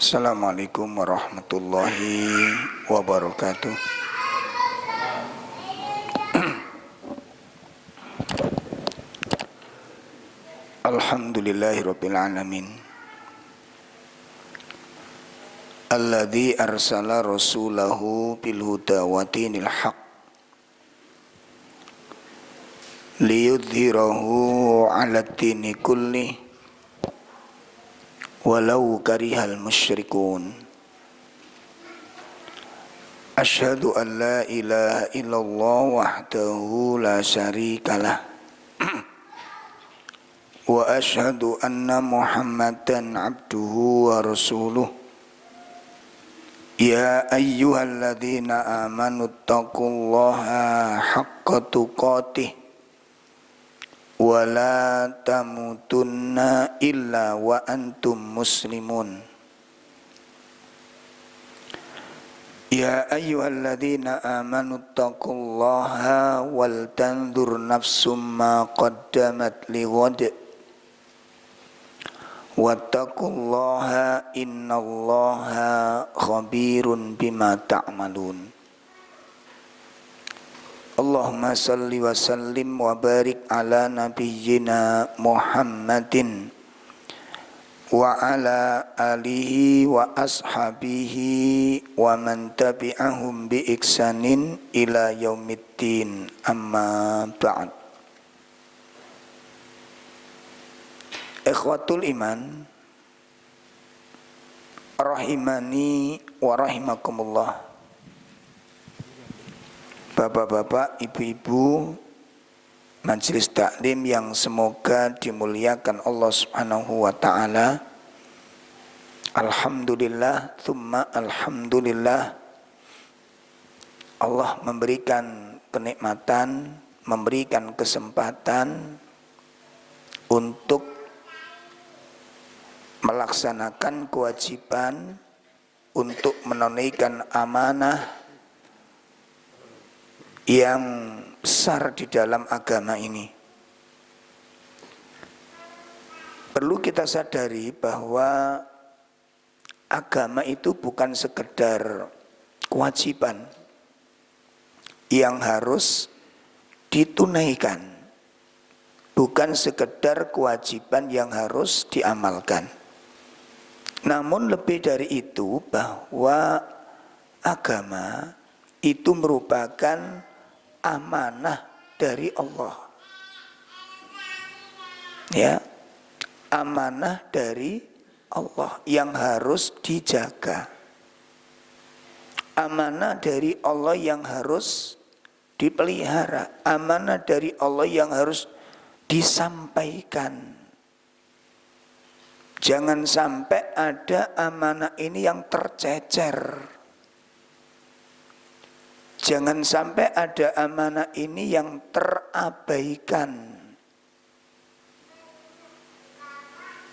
Assalamualaikum warahmatullahi wabarakatuh. Alhamdulillahirabbil alamin. Alladzi arsala rasulahu bil huda wa dinil haq liyudhhirahu 'alad dini kulli walau karihal musyrikun. Asyhadu an la ilaha illallah wahdahu la syarikalah wa asyhadu anna Muhammadan abduhu wa rasuluh. Ya ayyuhalladzina amanu taqullaha haqqa tuqatih wa la tamutunna illa wa antum muslimun. Ya ayyuhalladzina amanu taqullaha wal tanzur nafsum ma qaddamat lighad wattaqullaha innallaha khabirun bima ta'malun. Allahumma salli wa sallim wa barik ala nabiyyina Muhammadin wa ala alihi wa ashabihi wa man tabi'ahum bi ihsanin ila yaumiddin, amma ba'd. Ikhwatul iman rahimani wa rahimakumullah. Bapak-bapak, ibu-ibu majelis taklim yang semoga dimuliakan Allah Subhanahu wa taala. Alhamdulillah tsumma alhamdulillah, Allah memberikan kenikmatan, memberikan kesempatan untuk melaksanakan kewajiban untuk menunaikan amanah yang besar di dalam agama ini. Perlu kita sadari bahwa agama itu bukan sekedar kewajiban yang harus ditunaikan, bukan sekedar kewajiban yang harus diamalkan. Namun lebih dari itu, bahwa agama itu merupakan amanah dari Allah. Ya, amanah dari Allah yang harus dijaga. Amanah dari Allah yang harus dipelihara. Amanah dari Allah yang harus disampaikan. Jangan sampai ada amanah ini yang tercecer. Jangan sampai ada amanah ini yang terabaikan.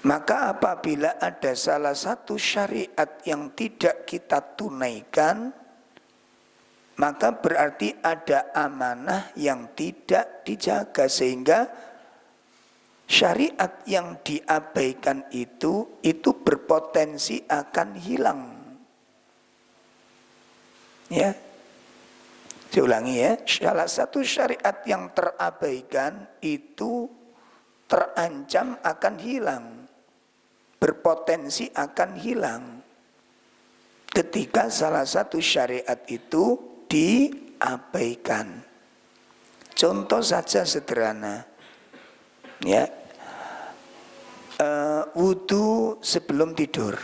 Maka apabila ada salah satu syariat yang tidak kita tunaikan, maka berarti ada amanah yang tidak dijaga, sehingga syariat yang diabaikan itu berpotensi akan hilang. Ya, saya ulangi ya, salah satu syariat yang terabaikan itu terancam akan hilang, berpotensi akan hilang ketika salah satu syariat itu diabaikan. Contoh saja sederhana, ya, wudu sebelum tidur.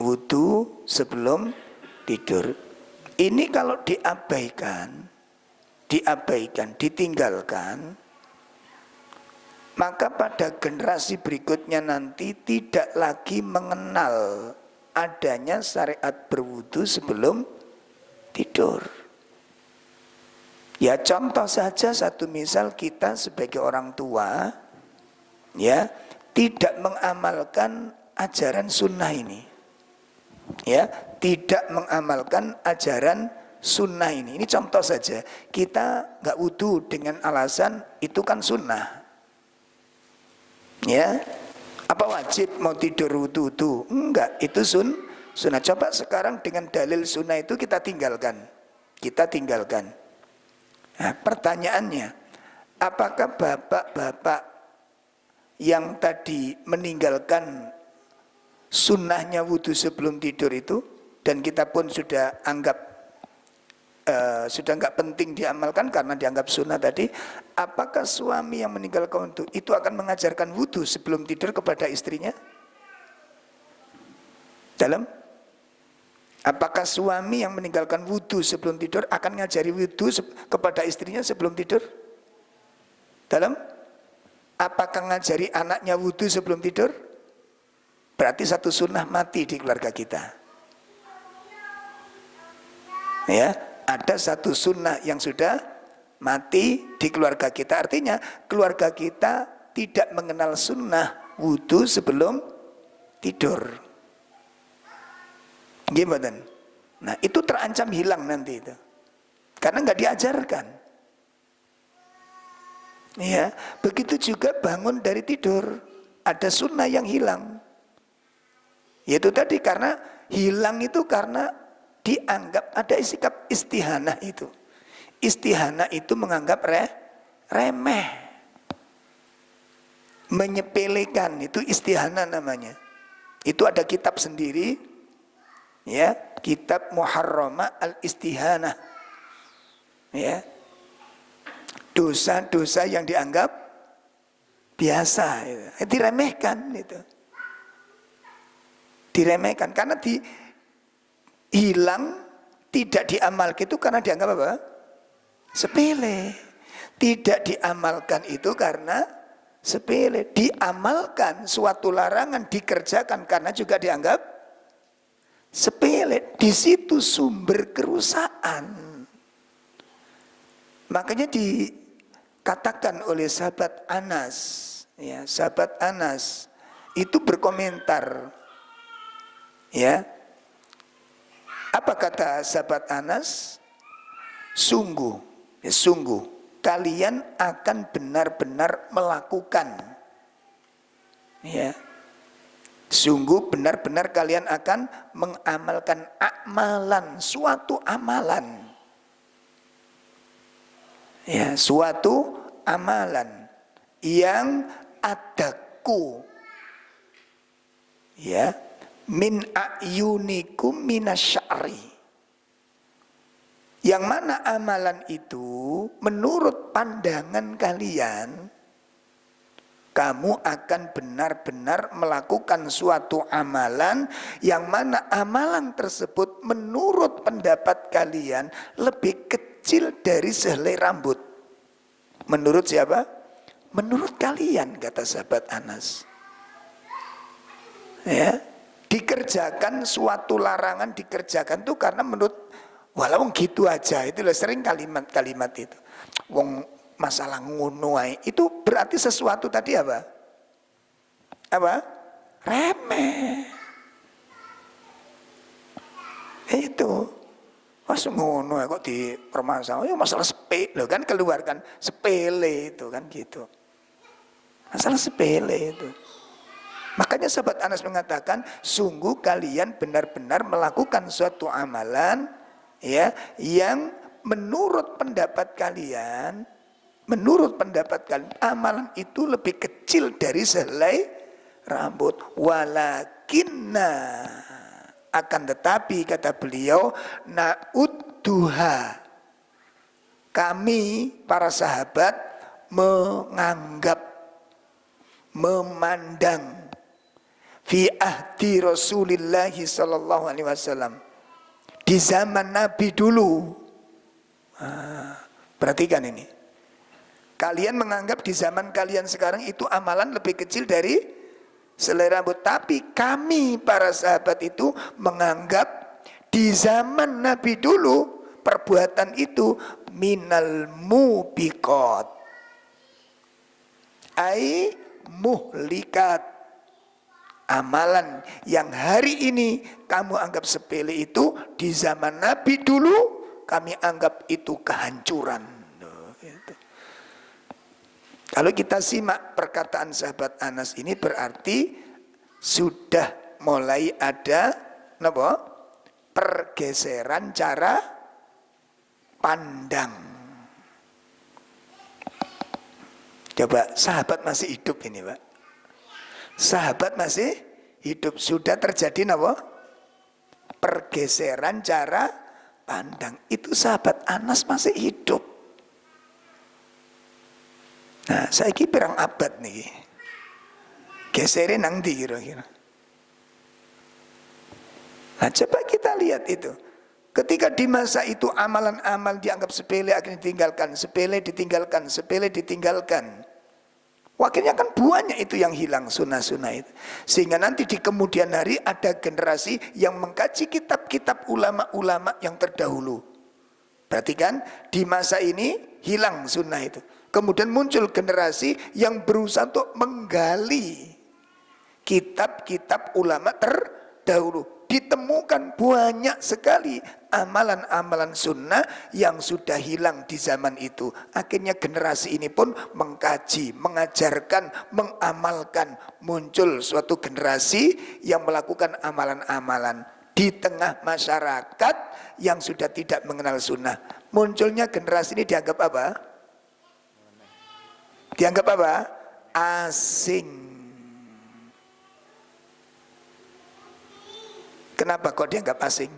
Wudu sebelum tidur. Ini kalau diabaikan, ditinggalkan, maka pada generasi berikutnya nanti tidak lagi mengenal adanya syariat berwudu sebelum tidur. Ya, contoh saja satu misal, kita sebagai orang tua, ya, tidak mengamalkan ajaran sunnah ini. Ya, tidak mengamalkan ajaran sunnah ini. Ini contoh saja. Kita nggak wudu dengan alasan itu kan sunnah. Ya, Apa wajib mau tidur wudu? Enggak, itu sunnah. Coba sekarang dengan dalil sunnah itu kita tinggalkan. Kita tinggalkan. Nah, pertanyaannya, apakah bapak-bapak yang tadi meninggalkan sunnahnya wudu sebelum tidur itu, dan kita pun sudah anggap sudah nggak penting diamalkan karena dianggap sunnah tadi, apakah suami yang meninggalkan itu akan mengajarkan wudu sebelum tidur kepada istrinya? Apakah suami yang meninggalkan wudu sebelum tidur akan ngajari wudu kepada istrinya sebelum tidur? Apakah ngajari anaknya wudu sebelum tidur? Berarti satu sunnah mati di keluarga kita. Ya, ada satu sunnah yang sudah mati di keluarga kita. Artinya keluarga kita tidak mengenal sunnah wudu sebelum tidur. Gimana? Nah, itu terancam hilang nanti itu, karena nggak diajarkan. Ya, begitu juga bangun dari tidur, ada sunnah yang hilang. Yaitu tadi, karena hilang itu karena dianggap ada sikap istihanah itu. Istihanah itu menganggap remeh, menyepelekan, itu istihanah namanya. Itu ada kitab sendiri, ya, kitab Muharramah al-Istihanah. Ya. Dosa-dosa yang dianggap biasa itu. Diremehkan itu. Diremehkan karena hilang, tidak diamalkan itu karena dianggap apa? Sepele. Tidak diamalkan itu karena sepele. Diamalkan suatu larangan, dikerjakan karena juga dianggap sepele. Di situ sumber kerusakan. Makanya dikatakan oleh sahabat Anas, ya, sahabat Anas itu berkomentar, ya. Apa kata sahabat Anas? Sungguh, ya, sungguh kalian akan benar-benar melakukan, ya. Sungguh benar-benar kalian akan mengamalkan amalan, suatu amalan. Ya, suatu amalan yang adaku, ya, min a'yunikum minasyari, yang mana amalan itu menurut pandangan kalian, kamu akan benar-benar melakukan suatu amalan yang mana amalan tersebut menurut pendapat kalian lebih kecil dari sehelai rambut. Menurut siapa? Menurut kalian, kata sahabat Anas. Ya, dikerjakan suatu larangan, dikerjakan itu karena menurut, walau gitu aja, itu sering kalimat-kalimat itu. Wong masalah ngono ae, itu berarti sesuatu tadi apa? Apa? Remeh. Itu. Mas ngono kok di permasalahan, ya masalah sepele kan, keluarkan sepele itu kan gitu. Masalah sepele itu. Makanya sahabat Anas mengatakan, sungguh kalian benar-benar melakukan suatu amalan, ya, yang menurut pendapat kalian, amalan itu lebih kecil dari sehelai rambut. Walakinna, akan tetapi kata beliau, na'udduha, kami para sahabat menganggap, memandang, fi ahdi Rasulillah sallallahu alaihi wasallam, di zaman Nabi dulu. Perhatikan ini. Kalian menganggap di zaman kalian sekarang itu amalan lebih kecil dari selai rambut, tapi kami para sahabat itu menganggap di zaman Nabi dulu perbuatan itu minal mubiqat, ai muhlikat, amalan yang hari ini kamu anggap sepele itu di zaman Nabi dulu kami anggap itu kehancuran. Kalau kita simak perkataan sahabat Anas ini, berarti sudah mulai ada napa? Pergeseran cara pandang. Coba sahabat masih hidup ini, Pak. Sahabat masih hidup, sudah terjadi napa? Pergeseran cara pandang. Itu sahabat Anas masih hidup. Nah, saiki pirang abad nih. Geserin nang ndi kira-kira. Nah, coba kita lihat itu. Ketika di masa itu amalan-amalan dianggap sepele akhirnya ditinggalkan, sepele ditinggalkan, sepele ditinggalkan. Akhirnya kan banyak itu yang hilang sunnah-sunnah itu. Sehingga nanti di kemudian hari ada generasi yang mengkaji kitab-kitab ulama-ulama yang terdahulu. Berarti kan di masa ini hilang sunnah itu. Kemudian muncul generasi yang berusaha untuk menggali kitab-kitab ulama terdahulu. Ditemukan banyak sekali amalan-amalan sunnah yang sudah hilang di zaman itu. Akhirnya generasi ini pun mengkaji, mengajarkan, mengamalkan. Muncul suatu generasi yang melakukan amalan-amalan di tengah masyarakat yang sudah tidak mengenal sunnah. Munculnya generasi ini dianggap apa? Dianggap apa? Asing. Kenapa kok dianggap asing?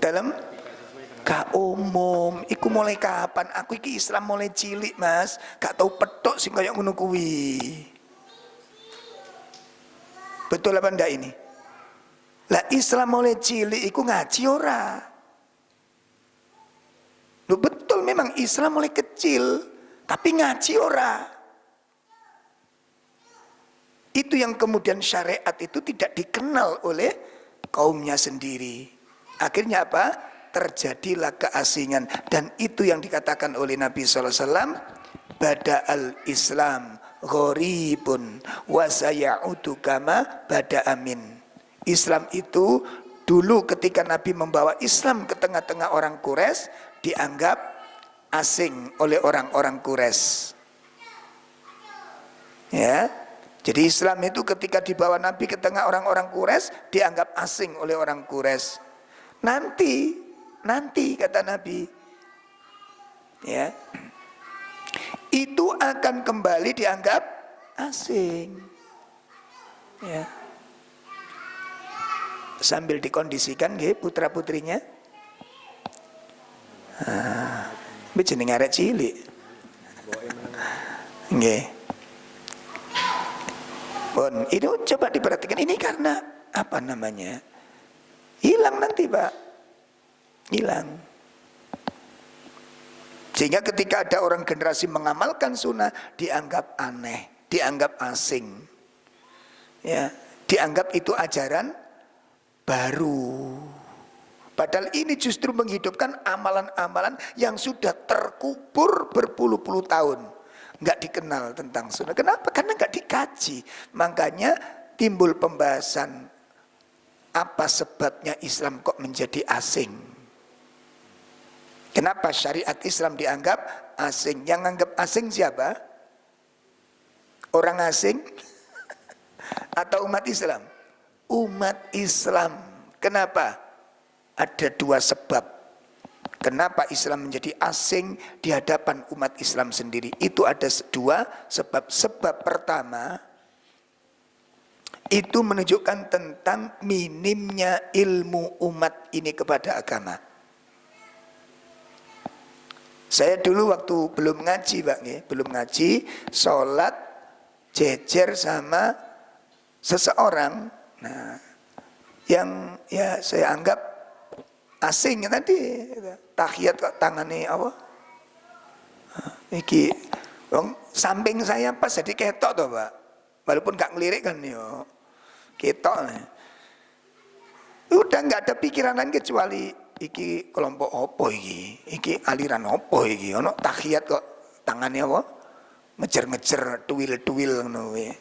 Dalam gak umum, iku mulai kapan? Aku iki Islam mulai cilik, Mas. Gak tahu petok sing kaya ngono kuwi. Betul apa ndak ini? Lah Islam mulai cilik iku ngaji ora? Loh, betul memang Islam mulai kecil, tapi ngaji ora. Itu yang kemudian syariat itu tidak dikenal oleh kaumnya sendiri. Akhirnya apa? Terjadilah keasingan. Dan itu yang dikatakan oleh Nabi SAW. Bada'al Islam gharibun wa sayaudu kama bada'amin. Islam itu dulu ketika Nabi membawa Islam ke tengah-tengah orang Quraisy dianggap asing oleh orang-orang Quraisy. Ya. Jadi Islam itu ketika dibawa Nabi ke tengah orang-orang Quraisy dianggap asing oleh orang Quraisy. Nanti kata Nabi, ya, itu akan kembali dianggap asing. Ya. Sambil dikondisikan nggih putra putrinya. Jeneng arek cilik. Nggih. Bon, ini coba diperhatikan, ini karena apa namanya? Hilang nanti, Pak. Hilang. Sehingga ketika ada orang generasi mengamalkan sunnah dianggap aneh, dianggap asing. Ya, dianggap itu ajaran baru. Padahal ini justru menghidupkan amalan-amalan yang sudah terkubur berpuluh-puluh tahun. Nggak dikenal tentang sunnah. Kenapa? Karena nggak dikaji. Makanya timbul pembahasan apa sebabnya Islam kok menjadi asing. Kenapa syariat Islam dianggap asing? Yang anggap asing siapa? Orang asing atau umat Islam? Umat Islam. Kenapa? Ada dua sebab. Kenapa Islam menjadi asing di hadapan umat Islam sendiri? Itu ada dua sebab. Sebab pertama, itu menunjukkan tentang minimnya ilmu umat ini kepada agama. Saya dulu waktu belum ngaji, Pak, belum ngaji, sholat jejer sama seseorang, nah, yang ya saya anggap asing tadi, tahiyat kok tangane apa? Iki samping saya pas jadi ketok toh, Pak. Walaupun gak ngelirik kan yo. Ketok. Udah nggak ada pikiran lain kecuali iki kelompok opo iki aliran opo iki. Ono tahiyat kok tangannya apa? Ngejer-ngejer tuwil-tuwil ngono kuwi.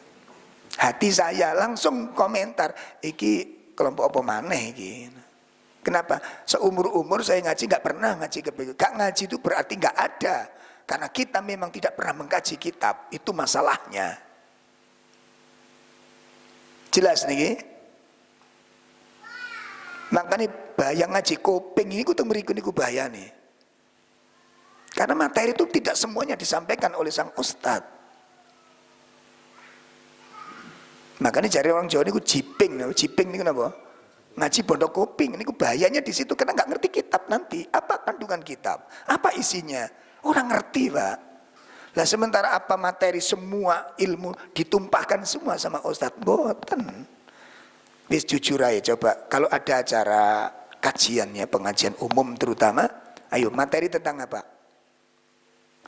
Hati saya langsung komentar, iki kelompok apa maneh iki. Kenapa? Seumur-umur saya ngaji nggak pernah ngaji kebaikan. Gak ngaji itu berarti nggak ada. Karena kita memang tidak pernah mengkaji kitab, itu masalahnya. Jelas nih. Makanya bahaya ngaji kuping ini ku temberiku niku bahaya nih. Karena materi itu tidak semuanya disampaikan oleh sang ustadz. Makanya cari orang Jawa niku jiping, jiping niku napa? Ngaji pondok kuping niku bahayanya di situ karena nggak ngerti kitab nanti. Apa kandungan kitab? Apa isinya? Orang ngerti, Pak. Lah sementara apa materi semua ilmu ditumpahkan semua sama ustadz? Boten. Wis jujur aja coba kalau ada acara kajiannya, pengajian umum terutama, ayo materi tentang apa?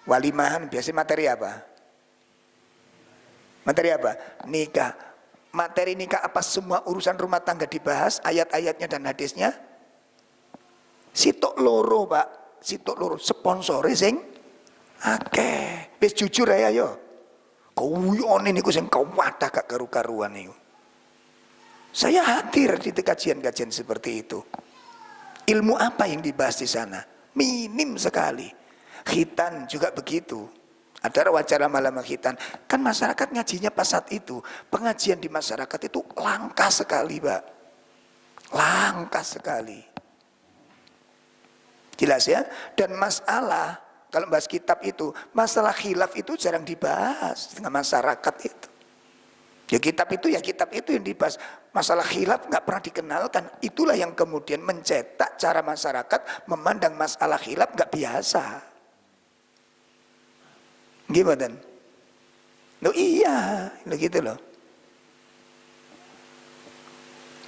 Walimahan biasanya materi apa? Materi apa? Nikah. Materi nikah apa semua urusan rumah tangga dibahas, ayat-ayatnya dan hadisnya? Sitok loro, Pak. Sitok loro sponsore sing akeh. Wis jujur aja yo. Kuyon niku sing kawadah gak karu-karuan niku. Saya hadir di kajian-kajian seperti itu. Ilmu apa yang dibahas di sana? Minim sekali. Khitan juga begitu. Ada wacana malam khitan. Kan masyarakat ngajinya pas saat itu. Pengajian di masyarakat itu langka sekali, Pak. Langka sekali. Jelas ya? Dan masalah, kalau bahas kitab itu, masalah khilaf itu jarang dibahas dengan masyarakat itu. Ya kitab itu yang dibahas. Masalah khilaf nggak pernah dikenalkan. Itulah yang kemudian mencetak cara masyarakat memandang masalah khilaf nggak biasa. Gimana? Loh iya, gitu loh.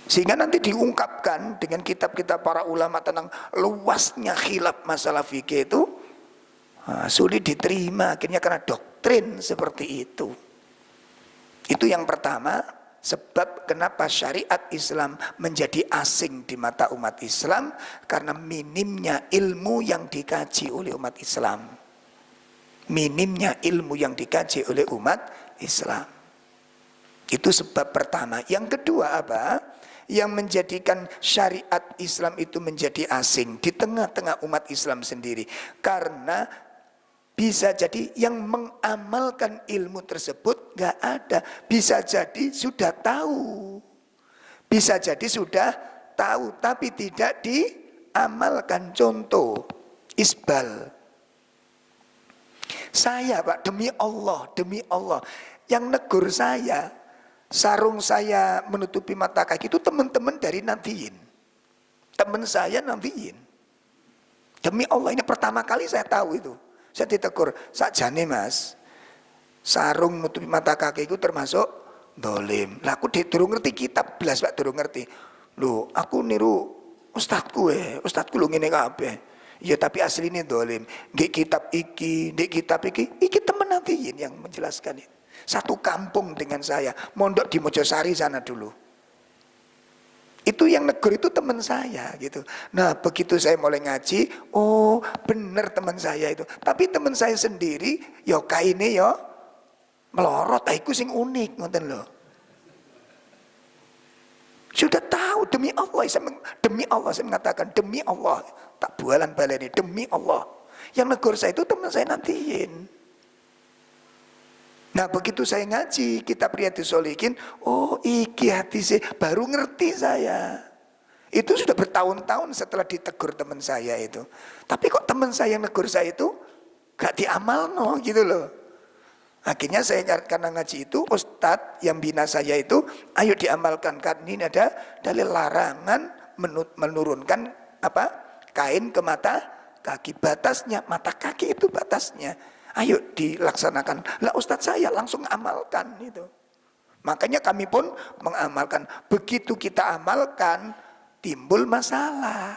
Sehingga nanti diungkapkan dengan kitab-kitab para ulama tentang luasnya khilaf masalah fikih itu sulit diterima akhirnya karena doktrin seperti itu. Itu yang pertama, sebab kenapa syariat Islam menjadi asing di mata umat Islam, karena minimnya ilmu yang dikaji oleh umat Islam. Minimnya ilmu yang dikaji oleh umat Islam. Itu sebab pertama. Yang kedua apa? Yang menjadikan syariat Islam itu menjadi asing di tengah-tengah umat Islam sendiri. Karena bisa jadi yang mengamalkan ilmu tersebut gak ada. Bisa jadi sudah tahu. Bisa jadi sudah tahu tapi tidak diamalkan. Contoh, isbal. Saya, Pak, demi Allah, yang negur saya, sarung saya menutupi mata kaki itu teman-teman dari Nahdliyin. Teman saya Nahdliyin. Demi Allah, ini pertama kali saya tahu itu. Saya ditegur, sakjane Mas, sarung menutupi mata kaki itu termasuk dolim. Lah aku durung ngerti kitab belas, Pak, durung ngerti. Loh, aku niru ustadku lu ngene kabeh. Ya tapi aslinya dolim. Nggih kitab iki, iki temen Nahdliyin yang menjelaskan itu. Satu kampung dengan saya, mondok di Mojosari sana dulu. Itu yang negur itu teman saya gitu. Nah begitu saya mulai ngaji, oh bener teman saya itu. Tapi teman saya sendiri, yo kaine yo melorot, iku sing unik, ngoten lho. Sudah tahu demi Allah saya mengatakan demi Allah, tak bualan baleni demi Allah. Yang negur saya itu teman saya Nahdliyin. Nah begitu saya ngaji kitab Riyadhus Shalihin, oh iki hadise baru ngerti saya. Itu sudah bertahun-tahun setelah ditegur teman saya itu. Tapi kok teman saya yang negur saya itu gak diamalno gitu loh. Akhirnya saya karena ngaji itu, ustadz yang bina saya itu, ayo diamalkan kan ini ada dalil larangan menurunkan apa kain ke mata kaki, batasnya mata kaki itu batasnya. Ayo dilaksanakan. Lah ustadz saya langsung amalkan itu. Makanya kami pun mengamalkan. Begitu kita amalkan timbul masalah.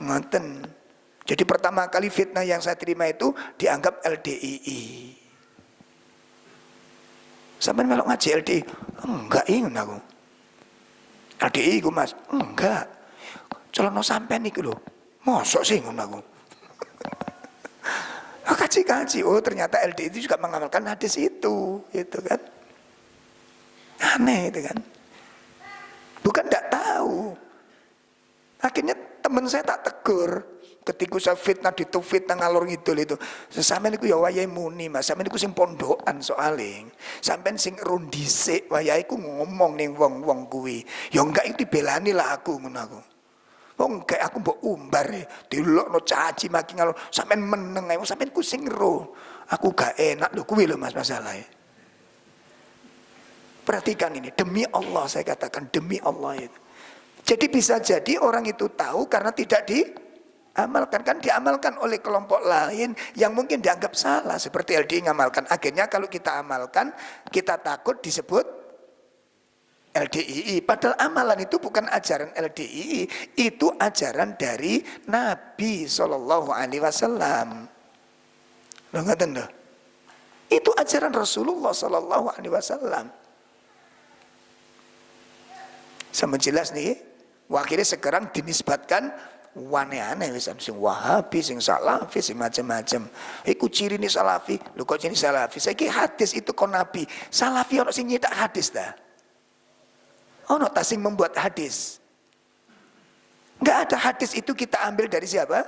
Ngoten. Jadi pertama kali fitnah yang saya terima itu dianggap LDII. Sampai melok ngaji LDII, enggak ingin aku. LDII ku Mas, enggak. Celana sampean niku lho. Mosok sih ngono aku. Kaji-kaji, oh ternyata LDII itu juga mengamalkan hadis itu, gitu kan. Aneh itu kan. Bukan enggak tahu. Akhirnya teman saya tak tegur. ketika saya fitnah fitnah ngalor ngidul itu. Sampeyan niku ya wayahe muni, Mas. Sampeyan niku sing pondokan soalnya. Sampeyan sing rundisik wayahe iku ngomong ning wong-wong kuwi. Ya enggak itu dibelani lah aku ngono aku. Oh enggak aku mbok umbar dilokno caci maki ngalor. Sampeyan meneng ae, sampeyan ku sing ro. Aku gak enak lho kuwi lho Mas masalahnya. Perhatikan ini, demi Allah saya katakan, demi Allah itu. Jadi bisa jadi orang itu tahu karena tidak diamalkan. Kan diamalkan oleh kelompok lain yang mungkin dianggap salah. Seperti LDI ngamalkan. Akhirnya kalau kita amalkan, kita takut disebut LDII. Padahal amalan itu bukan ajaran LDII. Itu ajaran dari Nabi SAW. Loh ngerti loh? Itu ajaran Rasulullah SAW. Sama jelas nih, akhirnya sekarang dinisbatkan aneh-aneh sing Wahabi, sing Salafi, sing macam-macam. Iku ciri ni Salafi, lu kok ciri Salafi? Saiki hadis itu kon Nabi. Salafi ono sing nyetak hadis dah. Ono ta sing membuat hadis. Enggak ada hadis itu kita ambil dari siapa?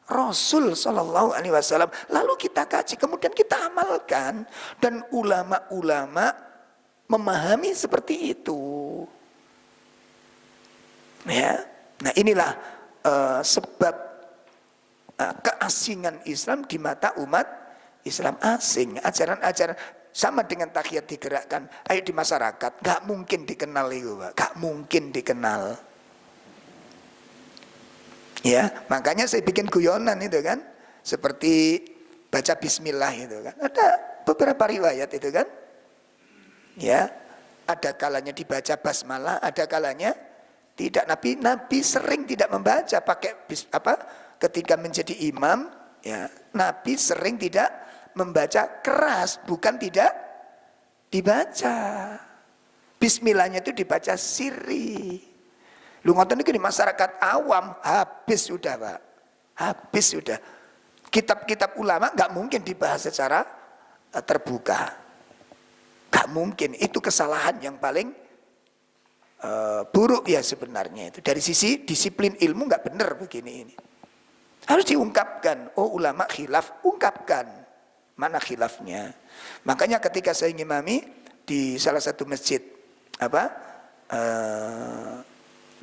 Rasul sallallahu alaihi wasallam. Lalu kita kaji, kemudian kita amalkan dan ulama-ulama memahami seperti itu. Ya, nah inilah sebab keasingan Islam di mata umat Islam asing. Ajaran-ajaran sama dengan tahiyat digerakkan, ayo di masyarakat, gak mungkin dikenal itu, Pak. Gak mungkin dikenal. Ya, makanya saya bikin guyonan itu kan, seperti baca Bismillah itu kan. Ada beberapa riwayat itu kan. Ya, ada kalanya dibaca basmalah, ada kalanya tidak. Nabi sering tidak membaca pakai ketika menjadi imam ya, Nabi sering tidak membaca keras, bukan tidak dibaca. Bismillahnya itu dibaca sirri. Lu ngoten niku di masyarakat awam habis sudah, Pak. Habis sudah. Kitab-kitab ulama enggak mungkin dibahas secara terbuka. Enggak mungkin, itu kesalahan yang paling buruk ya sebenarnya itu. Dari sisi disiplin ilmu nggak benar begini ini. Harus diungkapkan. Oh ulama khilaf, ungkapkan mana khilafnya. Makanya ketika saya ngimami di salah satu masjid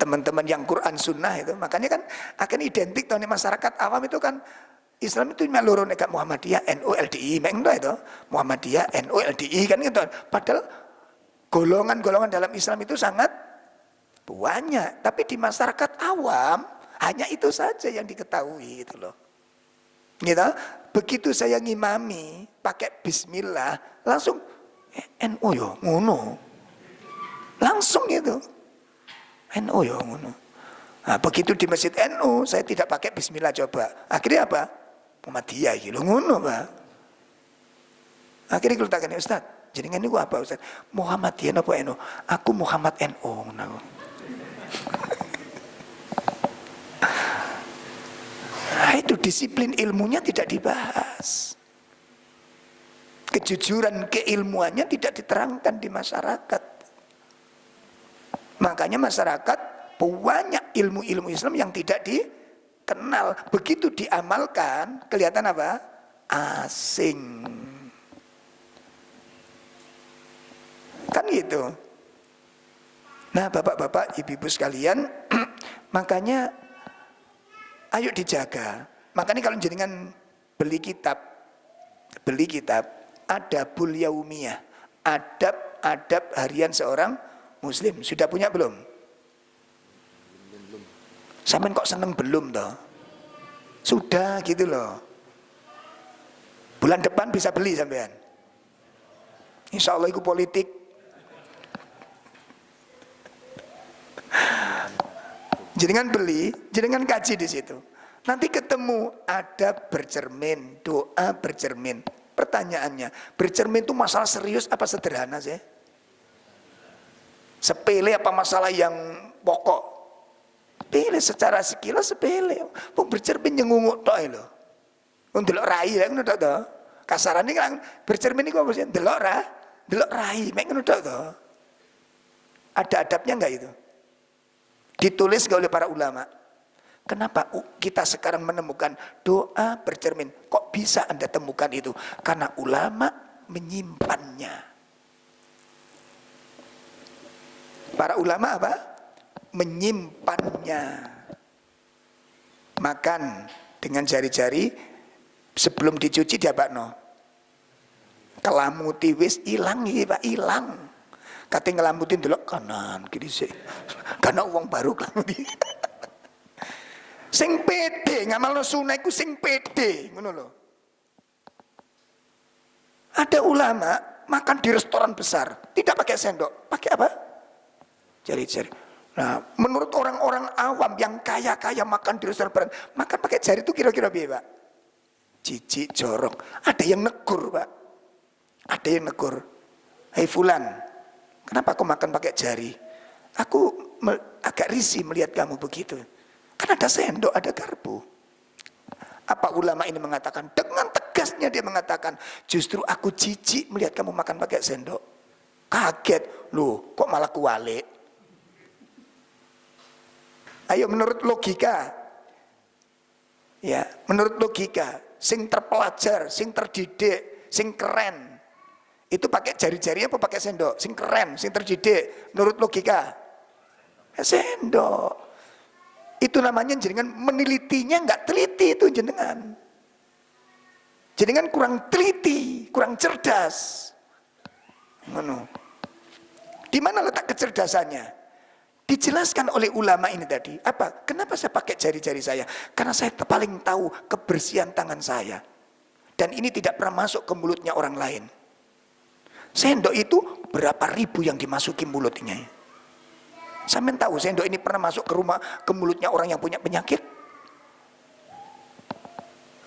teman-teman yang Quran Sunnah itu, makanya kan akan identik tahun masyarakat awam itu kan Islam itu meluru nek Muhammadiyah, NU, LDI, mengko itu Muhammadiyah, NU, LDI kan gitu. Padahal golongan-golongan dalam Islam itu sangat banyak, tapi di masyarakat awam hanya itu saja yang diketahui gitu loh. Gitu. Begitu saya ngimami pakai bismillah, langsung NU yo ngono. Langsung itu. NU yo ngono. Nah, begitu di masjid NU saya tidak pakai bismillah coba. Akhirnya apa? Muhammadiyah iki lho ngono, Pak. Akhirnya kalau takane Ustaz, jenengan niku apa Ustaz? Muhammadiyah apa NU? Aku Muhammad NU ngono. Nah, itu disiplin ilmunya tidak dibahas. Kejujuran keilmuannya tidak diterangkan di masyarakat. Makanya masyarakat banyak ilmu-ilmu Islam yang tidak dikenal. Begitu diamalkan, kelihatan apa? Asing. Kan gitu. Nah bapak-bapak, ibu-ibu sekalian, makanya ayo dijaga. Makanya kalau jenengan beli kitab Adabul Yaumiyah, adab harian seorang Muslim, sudah punya belum? Sampean kok seneng belum toh? Sudah gitu loh. Bulan depan bisa beli sampean. Insya Allah itu politik. Jenengan beli, jenengan kaji di situ. Nanti ketemu adab bercermin, doa bercermin. Pertanyaannya, bercermin itu masalah serius apa sederhana sih? Sepele apa masalah yang pokok? Sepele secara sekilas sepele. Wong bercermin yang ngunguk tok lho. Wong delok rai lha ngono tok to. Kasarane kan bercermin iku apa sih? Delok rai, mek ngono tok to. Ada adabnya enggak itu? Ditulis oleh para ulama. Kenapa kita sekarang menemukan doa bercermin? Kok bisa Anda temukan itu? Karena ulama menyimpannya. Para ulama apa? Menyimpannya. Makan dengan jari-jari sebelum dicuci diapakno? Kelamuti wis ilang iki Pak, ilang. Kate ngelamuti ndelok kanan kiri sik. Karena uang baru kelamuti. Sing pede ngamalno sunah iku sing pede, ngono lho. Ada ulama makan di restoran besar, tidak pakai sendok, pakai apa? Jari-jari. Nah, menurut orang-orang awam yang kaya-kaya makan di restoran besar, makan pakai jari itu kira-kira piye, Pak? Jijik, jorok. Ada yang negur, Pak. Ada yang negur. Hei fulan, kenapa kau makan pakai jari? Aku agak risih melihat kamu begitu. Kan ada sendok, ada garpu. Apa ulama ini mengatakan? Dengan tegasnya dia mengatakan, justru aku jijik melihat kamu makan pakai sendok. Kaget, loh kok malah kualik? Ayo menurut logika, ya menurut logika, sing terpelajar, sing terdidik, sing keren, itu pakai jari-jari apa pakai sendok? Sing keren, sing terdidik, menurut logika, sendok. Itu namanya jenengan menelitinya nggak teliti itu jenengan. Jenengan kurang teliti, kurang cerdas. Di mana letak kecerdasannya? Dijelaskan oleh ulama ini tadi. Apa? Kenapa saya pakai jari-jari saya? Karena saya paling tahu kebersihan tangan saya. Dan ini tidak pernah masuk ke mulutnya orang lain. Sendok itu berapa ribu yang dimasuki mulutnya. Sampean tahu sendok ini pernah masuk ke rumah, ke mulutnya orang yang punya penyakit?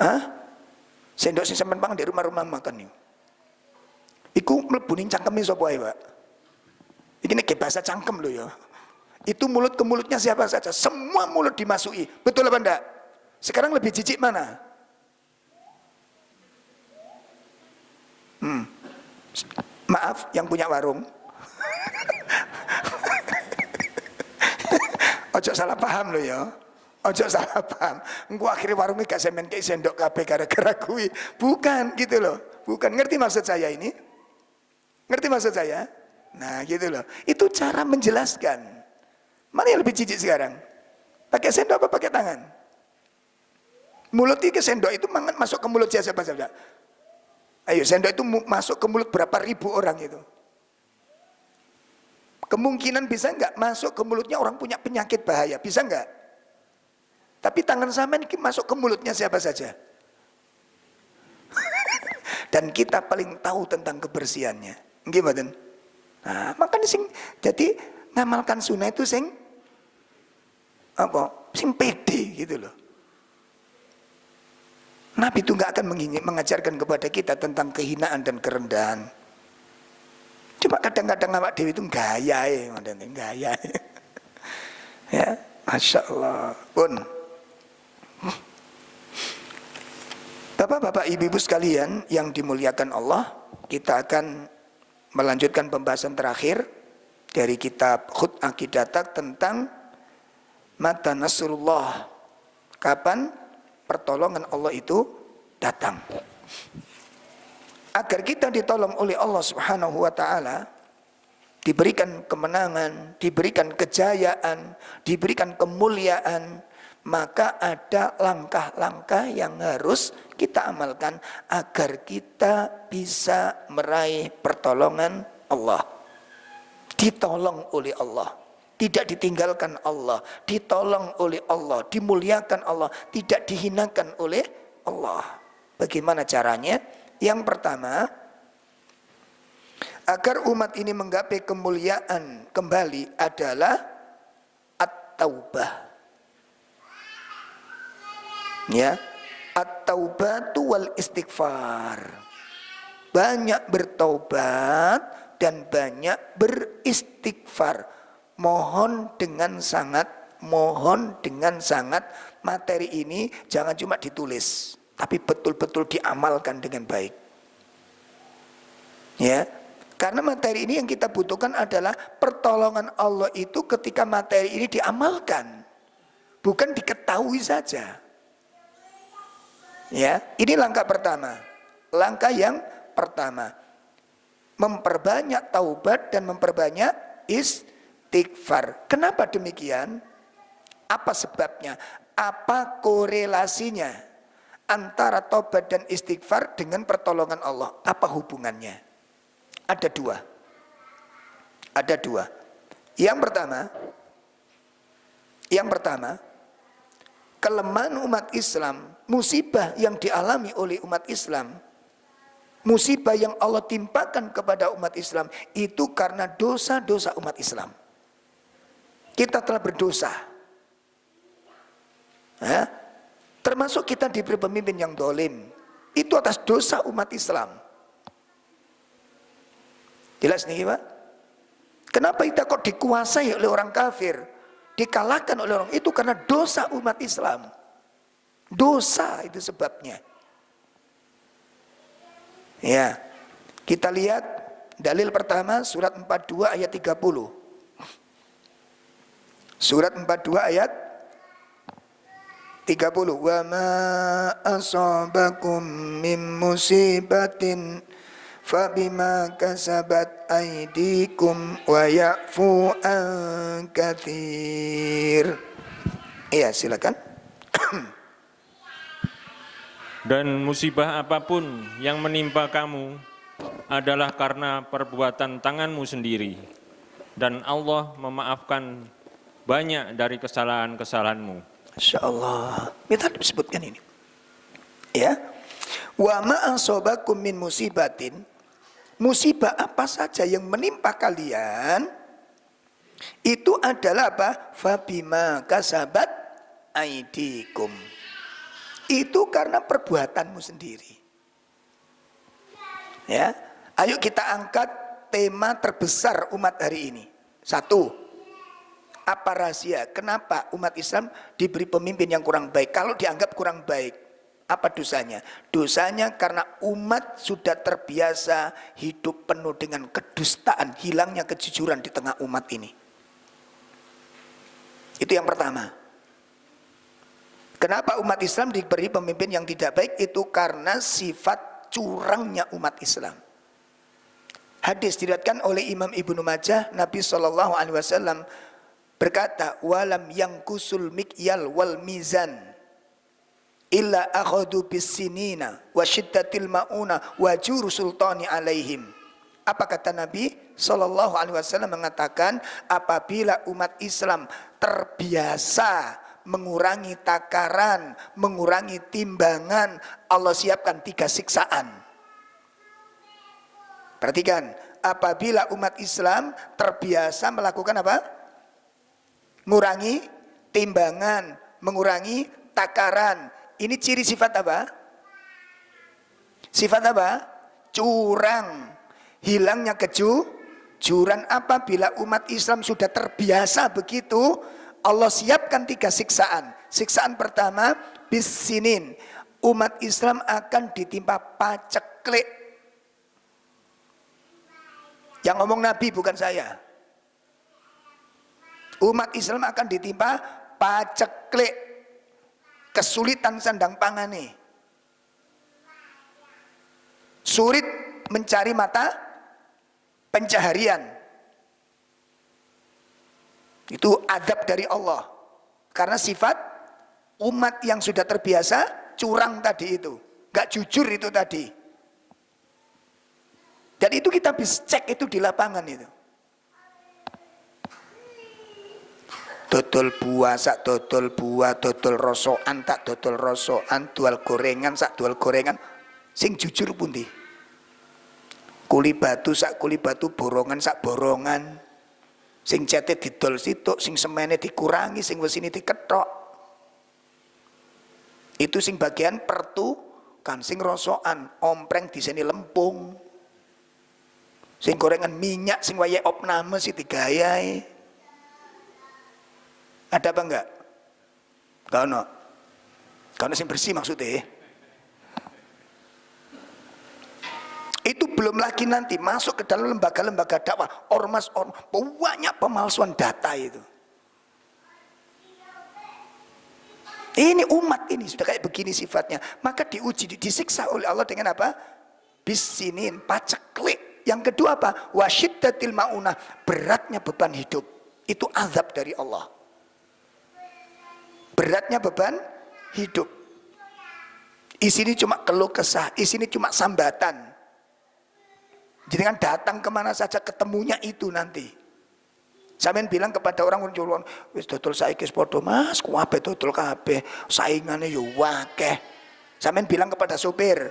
Hah? Sendok sing sampean pangan di rumah-rumah makan nih. Iku mlebu ning cangkeme sapa ae, Pak? Iki nek bahasa cangkem lho ya. Itu mulut ke mulutnya siapa saja, semua mulut dimasuki. Betul apa enggak? Sekarang lebih jijik mana? Maaf yang punya warung. Ojo salah paham lo ya. Ojo salah paham. Engko akhirnya warungnya gak semen kayak sendok kabeh gara-gara kuwi. Bukan gitu loh. Bukan, ngerti maksud saya ini? Ngerti maksud saya? Nah, gitu loh. Itu cara menjelaskan. Mana yang lebih jijik sekarang? Pakai sendok apa pakai tangan? Mulut itu sendok itu masuk ke mulut siapa saja? Ayo, sendok itu masuk ke mulut berapa ribu orang itu? Kemungkinan bisa enggak masuk ke mulutnya orang punya penyakit bahaya, bisa enggak? Tapi tangan sampean ini masuk ke mulutnya siapa saja. Dan kita paling tahu tentang kebersihannya. Nggih mboten? Nah, makanya jadi ngamalkan sunnah itu sing apa? Sing pede gitu loh. Nabi itu enggak akan mengajarkan kepada kita tentang kehinaan dan kerendahan. Cuma kadang-kadang awak dewi itu gaya gaya. Ya, Masya Allah. Pun Bapak-bapak, ibu-ibu sekalian yang dimuliakan Allah, kita akan melanjutkan pembahasan terakhir dari kitab Khut Aqidatak tentang mata nasrullah, kapan pertolongan Allah itu datang. Agar kita ditolong oleh Allah Subhanahu wa taala, diberikan kemenangan, diberikan kejayaan, diberikan kemuliaan, maka ada langkah-langkah yang harus kita amalkan agar kita bisa meraih pertolongan Allah. Ditolong oleh Allah, tidak ditinggalkan Allah, ditolong oleh Allah, dimuliakan Allah, tidak dihinakan oleh Allah. Bagaimana caranya? Yang pertama, agar umat ini menggapai kemuliaan kembali adalah at-taubah. Ya, at-taubatu wal istighfar. Banyak bertaubat dan banyak beristighfar. Mohon dengan sangat materi ini jangan cuma ditulis, tapi betul-betul diamalkan dengan baik. Ya, karena materi ini yang kita butuhkan adalah pertolongan Allah itu ketika materi ini diamalkan. bukan diketahui saja. Ya, ini langkah pertama. Langkah yang pertama, memperbanyak taubat dan memperbanyak istighfar. Kenapa demikian? Apa sebabnya? Apa korelasinya antara taubat dan istighfar dengan pertolongan Allah? Apa hubungannya? Ada dua. Ada dua. Yang pertama, kelemahan umat Islam, musibah yang dialami oleh umat Islam, musibah yang Allah timpakan kepada umat Islam itu karena dosa-dosa umat Islam. Kita telah berdosa. Ya, termasuk kita diberi pemimpin yang dolim, itu atas dosa umat Islam. Jelas nih Pak? Kenapa kita kok dikuasai oleh orang kafir, dikalahkan oleh orang itu karena dosa umat Islam. Dosa itu sebabnya. Ya, kita lihat dalil pertama surat 42 ayat 30. Surat 42 ayat 30. Wa ma asabakum min musibatin fabima kasabat aydikum wa ya'fu an katsir. Iya, silakan. Dan musibah apapun yang menimpa kamu adalah karena perbuatan tanganmu sendiri, dan Allah memaafkan banyak dari kesalahan-kesalahanmu. Masya Allah. Kita disebutkan ini. Ya. Wa ma asabakum min musibatin, musibah apa saja yang menimpa kalian itu adalah apa? Fabima kasabat aidikum. Itu karena perbuatanmu sendiri. Ya, ayo kita angkat tema terbesar umat hari ini. Satu, apa rahasia? Kenapa umat Islam diberi pemimpin yang kurang baik? Kalau dianggap kurang baik, apa dosanya? Dosanya karena umat sudah terbiasa hidup penuh dengan kedustaan, hilangnya kejujuran di tengah umat ini. Itu yang pertama. Kenapa umat Islam diberi pemimpin yang tidak baik? Itu karena sifat curangnya umat Islam. Hadis diriwayatkan oleh Imam Ibnu Majah, Nabi SAW berkata, walam yangkusul mikyal wal mizan illa akhadu bisinina wa syiddatil mauna wa juru sultani alaihim. Apa kata Nabi SAW mengatakan, apabila umat Islam terbiasa mengurangi takaran, mengurangi timbangan, Allah siapkan 3 siksaan. Perhatikan, apabila umat Islam terbiasa melakukan apa? Mengurangi timbangan, mengurangi takaran. Ini ciri sifat apa? Sifat apa? Curang. Hilangnya kejujuran. Apabila umat Islam sudah terbiasa begitu, Allah siapkan 3 siksaan. Siksaan pertama, bisinin. Umat Islam akan ditimpa paceklik. Yang ngomong Nabi bukan saya. Umat Islam akan ditimpa paceklik. Kesulitan sandang pangane. Sulit mencari mata pencaharian. Itu adab dari Allah. Karena sifat umat yang sudah terbiasa curang tadi itu, gak jujur itu tadi. Dan itu kita bisa cek itu di lapangan itu. Dodol buah sak dodol buah, dodol rosokan tak dodol rosokan, dual gorengan sak dual gorengan. Sing jujur pundi? Kuli batu sak kuli batu, borongan sak borongan. Sing cete didol situk, sing semene dikurangi, sing wesini diketok. Itu sing bagian pertu kan, sing rosokan, ompreng diseni lempung. Sing gorengan minyak, sing wayahe opname sih digayai. Ada apa enggak? Gak ono sing bersih maksudnya. Itu belum lagi nanti masuk ke dalam lembaga-lembaga dakwah, ormas banyak pemalsuan data itu. Ini umat ini sudah kayak begini sifatnya, maka diuji, disiksa oleh Allah dengan apa? Bisinin, paceklik. Yang kedua apa? Wasyiddatil maunah, beratnya beban hidup. Itu azab dari Allah. Beratnya beban hidup. Isinya cuma keluh kesah, isinya cuma sambatan. Jadi kan datang kemana saja ketemunya itu nanti. Sampeyan bilang kepada orang jualan, wis dodol saiki padha Mas, kabeh dodol kabeh, saingane yo akeh. Sampeyan bilang kepada sopir.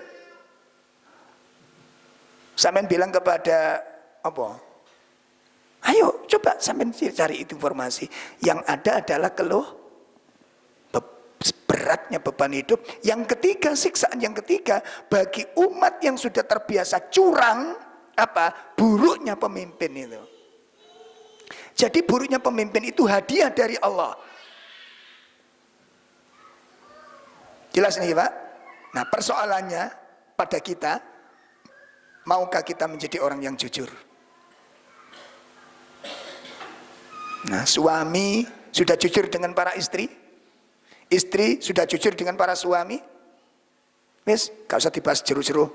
Sampeyan bilang kepada apa? Ayo coba sampeyan cari itu informasi. Yang ada adalah keluh beratnya beban hidup. Yang ketiga, siksaan yang ketiga bagi umat yang sudah terbiasa curang, apa? Buruknya pemimpin itu. Jadi buruknya pemimpin itu hadiah dari Allah. Jelas nih Pak? Nah persoalannya pada kita, maukah kita menjadi orang yang jujur? Nah suami sudah jujur dengan para istri? Istri sudah jujur dengan para suami? Wes, gak usah dibahas jeru-jeru.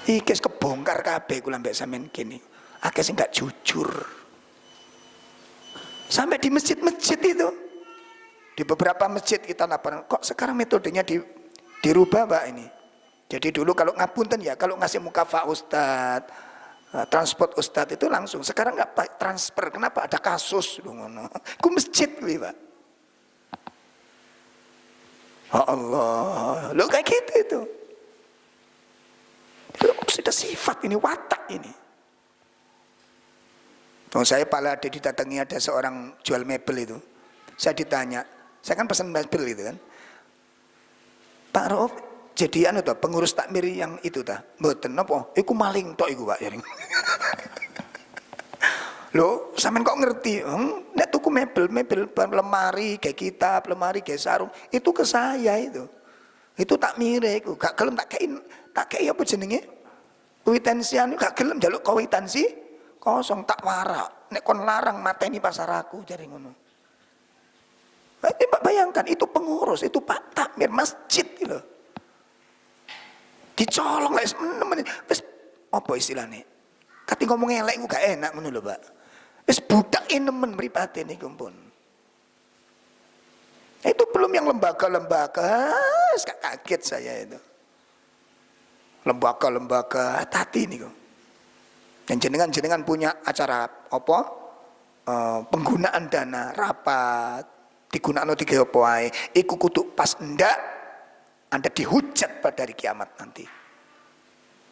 Iki kebongkar kabeh kula mbek sampean kene. Akeh sing gak jujur. Sampai di masjid-masjid itu. Di beberapa masjid kita laporan, kok sekarang metodenya dirubah Pak ini. Jadi dulu kalau ngapunten ya, kalau ngasih mukafa ustad, transport ustad itu langsung. Sekarang nggak transfer, kenapa? Ada kasus. Ku masjid kuwi Pak. Oh Allah, lo kayak gitu itu. Sudah sifat ini, watak ini. Saya pala ada didatangi ada seorang jual mebel itu. Saya ditanya, saya kan pesan mebel itu kan. Pak Rauf, jadi anu toh pengurus takmir yang itu tah. Mboten napa? Iku maling tok iku Pak. Loh, sampean kok ngerti? Nek tuku mebel lemari, kayak kitab, lemari kayak sarung, itu ke saya itu. Itu takmire iku, gak gelem tak kei apa jenenge? Kuitansian gak gelem njaluk kuitansi. Kosong tak warak, nek kon larang mateni pasar aku jare ngono. Pak bayangkan itu pengurus, itu Pak Takmir masjid gitu. Dicolong wis nemen wis apa istilahnya? Kati ngomong elek ku gak enak ngono lho, Pak. Wis budak nemen mripate niku pun. Itu belum yang lembaga-lembaga, kaget saya itu. Lembaga-lembaga tadi niku. Dan jenengan punya acara apa? Penggunaan dana rapat digunakno tiga apa wae. Iku kudu pas ndak Anda dihujat pada hari kiamat nanti.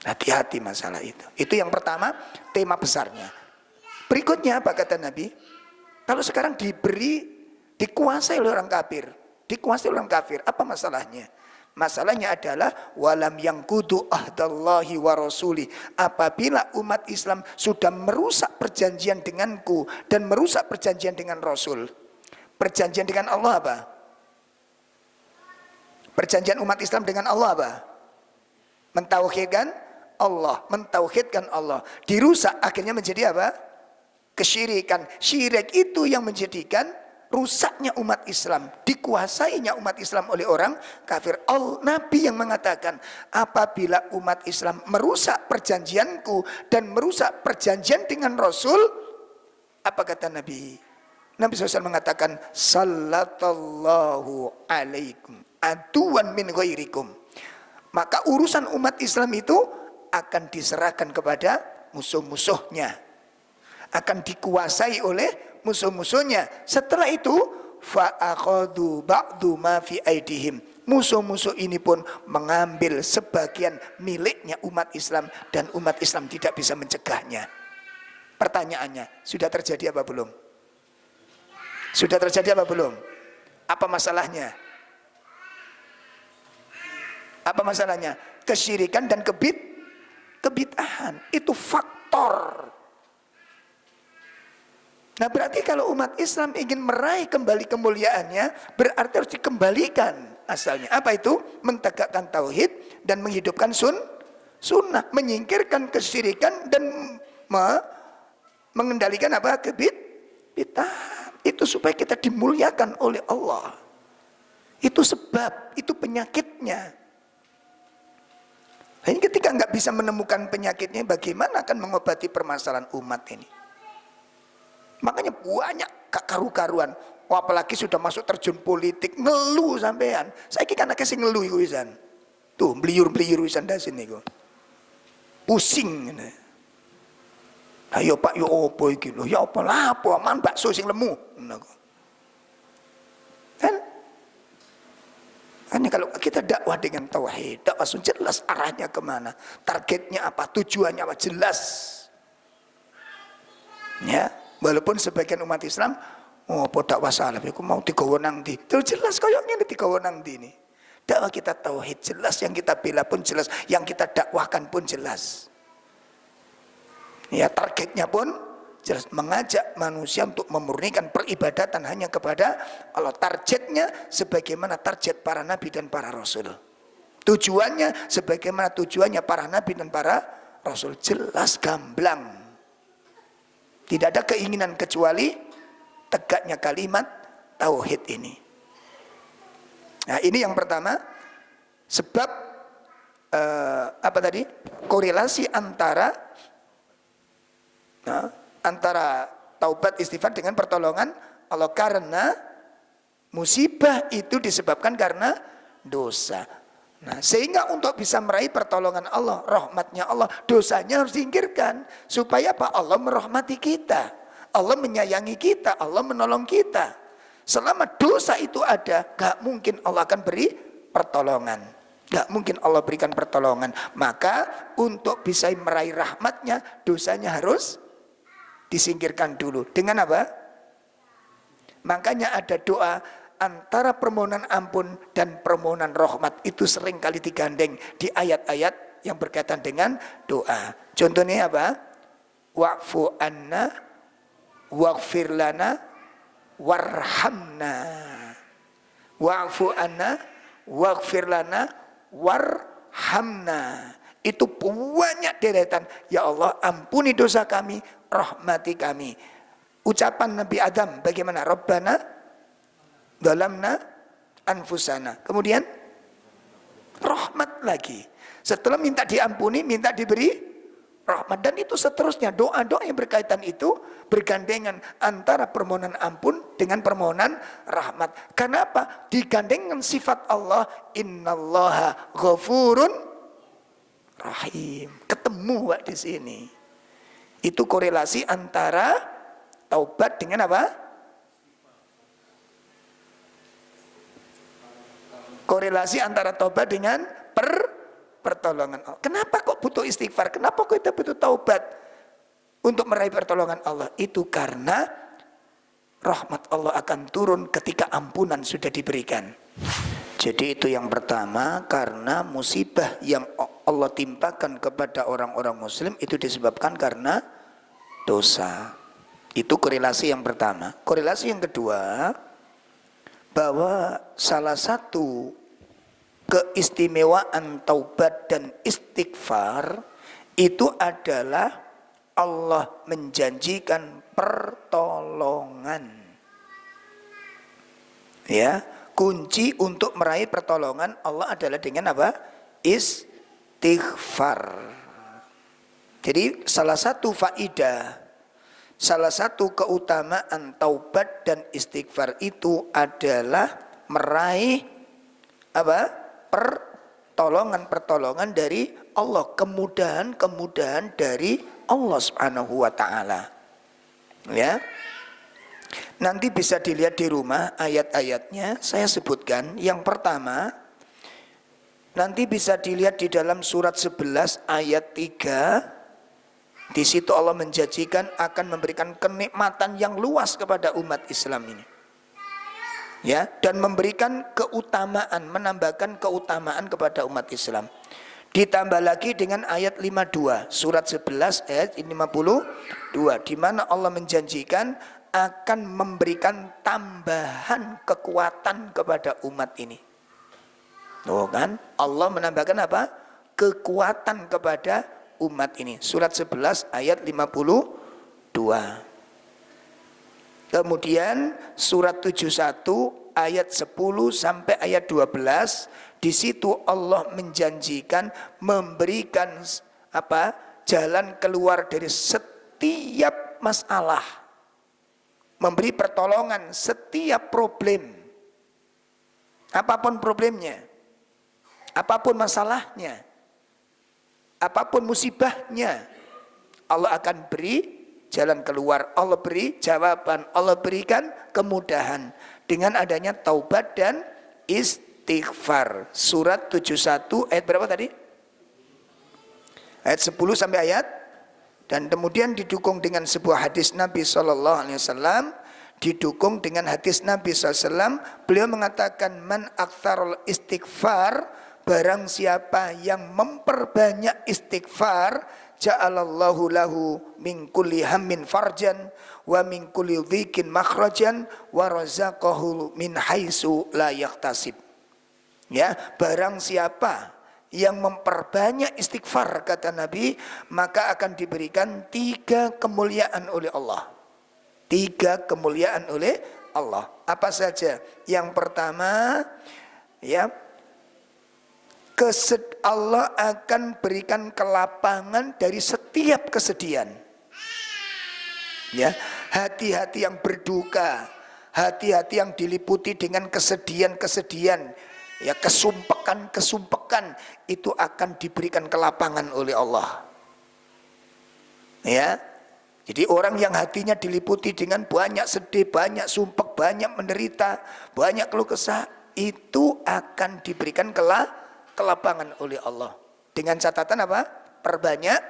Hati-hati masalah itu. Itu yang pertama, tema besarnya. Berikutnya apa kata Nabi? Kalau sekarang dikuasai oleh orang kafir, apa masalahnya? Masalahnya adalah walam yang kudu ahdallahi wa rasuli. Apabila umat Islam sudah merusak perjanjian denganku dan merusak perjanjian dengan Rasul. Perjanjian dengan Allah apa? Perjanjian umat Islam dengan Allah apa? Mentauhidkan Allah. Dirusak akhirnya menjadi apa? Kesyirikan. Syirik itu yang menjadikan rusaknya umat Islam, dikuasainya umat Islam oleh orang kafir. Nabi yang mengatakan, apabila umat Islam merusak perjanjianku dan merusak perjanjian dengan Rasul, apa kata Nabi? Nabi SAW mengatakan, sallallahu alaikum aduan min ghairikum. Maka urusan umat Islam itu akan diserahkan kepada musuh-musuhnya, akan dikuasai oleh musuh-musuhnya. Setelah itu fa'akhadhu ba'du ma fi aidihim. Musuh-musuh ini pun mengambil sebagian miliknya umat Islam dan umat Islam tidak bisa mencegahnya. Pertanyaannya, sudah terjadi apa belum? Sudah terjadi apa belum? Apa masalahnya? Apa masalahnya? Kesyirikan dan kebid'ahan. Itu faktor. Nah berarti kalau umat Islam ingin meraih kembali kemuliaannya, berarti harus dikembalikan asalnya. Apa itu? Mentegakkan tauhid dan menghidupkan sunnah. Menyingkirkan kesyirikan dan mengendalikan apa? Kebid'ahan. Itu supaya kita dimuliakan oleh Allah. Itu sebab, itu penyakitnya. Ini ketika nggak bisa menemukan penyakitnya, bagaimana akan mengobati permasalahan umat ini? Makanya banyak karu-karuan. Apalagi sudah masuk terjun politik, ngeluh sampean. Saya kira anaknya sih ngeluh iku wisan. Tuh, beliur-beliur wisan dasin niku. Pusing. Ayo Pak, yo opo iki lho? Ya apa lah, apa aman bakso sing lemu. Kan? Hanya kalau kita dakwah dengan tauhid, dakwah jelas arahnya kemana, targetnya apa, tujuannya apa, jelas. Ya, walaupun sebagian umat Islam, oh apa dakwah salaf, aku mau digawa nang ndi. Terus jelas kayaknya digawa nang ndi ini. Dakwah kita tauhid jelas, yang kita bela pun jelas, yang kita dakwahkan pun jelas. Ya, targetnya pun jelas, mengajak manusia untuk memurnikan peribadatan hanya kepada Allah. Targetnya sebagaimana target para nabi dan para rasul. Tujuannya sebagaimana tujuannya para nabi dan para rasul. Jelas gamblang. Tidak ada keinginan kecuali tegaknya kalimat tauhid ini. Nah, ini yang pertama. Sebab apa tadi? Korelasi antara taubat istighfar dengan pertolongan Allah, karena musibah itu disebabkan karena dosa. Nah, sehingga untuk bisa meraih pertolongan Allah, rahmatnya Allah, dosanya harus disingkirkan. Supaya apa? Allah merahmati kita, Allah menyayangi kita, Allah menolong kita. Selama dosa itu ada, gak mungkin Allah akan beri pertolongan, gak mungkin Allah berikan pertolongan. Maka untuk bisa meraih rahmatnya, dosanya harus disingkirkan dulu. Dengan apa? Makanya ada doa antara permohonan ampun dan permohonan rahmat, itu sering kali digandeng di ayat-ayat yang berkaitan dengan doa. Contohnya apa? Wa'fu anna waghfir lana warhamna. Wa'fu anna waghfir lana warhamna. Itu banyak deretan. Ya Allah, ampuni dosa kami, rahmati kami. Ucapan Nabi Adam bagaimana? Rabbana dalamna anfusana. Kemudian rahmat lagi. Setelah minta diampuni, minta diberi rahmat. Dan itu seterusnya. Doa-doa yang berkaitan itu bergandengan antara permohonan ampun dengan permohonan rahmat. Kenapa? Digandengkan sifat Allah, innallaha ghafurun rahim. Ketemu Pak di sini. Itu korelasi antara taubat dengan apa? Korelasi antara taubat dengan pertolongan Allah. Kenapa kok butuh istighfar? Kenapa kok kita butuh taubat untuk meraih pertolongan Allah? Itu karena rahmat Allah akan turun ketika ampunan sudah diberikan. Jadi itu yang pertama, karena musibah yang Allah timpakan kepada orang-orang muslim itu disebabkan karena dosa. Itu korelasi yang pertama. Korelasi yang kedua, bahwa salah satu keistimewaan taubat dan istighfar itu adalah Allah menjanjikan pertolongan. Ya, kunci untuk meraih pertolongan Allah adalah dengan apa? Istighfar. Jadi salah satu faidah, salah satu keutamaan taubat dan istighfar itu adalah meraih apa? Pertolongan dari Allah, kemudahan dari Allah Subhanahu wa taala. Ya. Nanti bisa dilihat di rumah ayat-ayatnya, saya sebutkan. Yang pertama, nanti bisa dilihat di dalam surat 11 ayat 3. Di situ Allah menjanjikan akan memberikan kenikmatan yang luas kepada umat Islam ini. Ya, dan memberikan keutamaan, menambahkan keutamaan kepada umat Islam. Ditambah lagi dengan ayat 52, surat 11 ayat 52, di mana Allah menjanjikan akan memberikan tambahan kekuatan kepada umat ini. Oh kan? Allah menambahkan apa? Kekuatan kepada umat ini. Surat 11 ayat 52. Kemudian surat 71 ayat 10 sampai ayat 12, di situ Allah menjanjikan memberikan apa? Jalan keluar dari setiap masalah. Memberi pertolongan setiap problem. Apapun problemnya. Apapun masalahnya. Apapun musibahnya. Allah akan beri jalan keluar, Allah beri jawaban, Allah berikan kemudahan dengan adanya taubat dan istighfar. Surat 71 ayat berapa tadi? Ayat 10 sampai ayat, dan kemudian didukung dengan sebuah hadis Nabi SAW, didukung dengan hadis Nabi SAW, beliau mengatakan man aktsarul istighfar, barang siapa yang memperbanyak istighfar, ja'alallahu lahu min kulli hammin farjan wa min kulli dhikin makhrajan wa razaqahu min haitsu la yahtasib. Ya, barang siapa yang memperbanyak istighfar, kata Nabi, maka akan diberikan 3 kemuliaan oleh Allah. 3 kemuliaan oleh Allah. Apa saja? Yang pertama, ya, Allah akan berikan kelapangan dari setiap kesedihan. Ya, hati-hati yang berduka, hati-hati yang diliputi dengan kesedihan-kesedihan, ya, kesumpekan-kesumpekan, itu akan diberikan kelapangan oleh Allah. Ya. Jadi orang yang hatinya diliputi dengan banyak sedih, banyak sumpek, banyak menderita, banyak keluh kesah, itu akan diberikan kelapangan oleh Allah. Dengan catatan apa? Perbanyak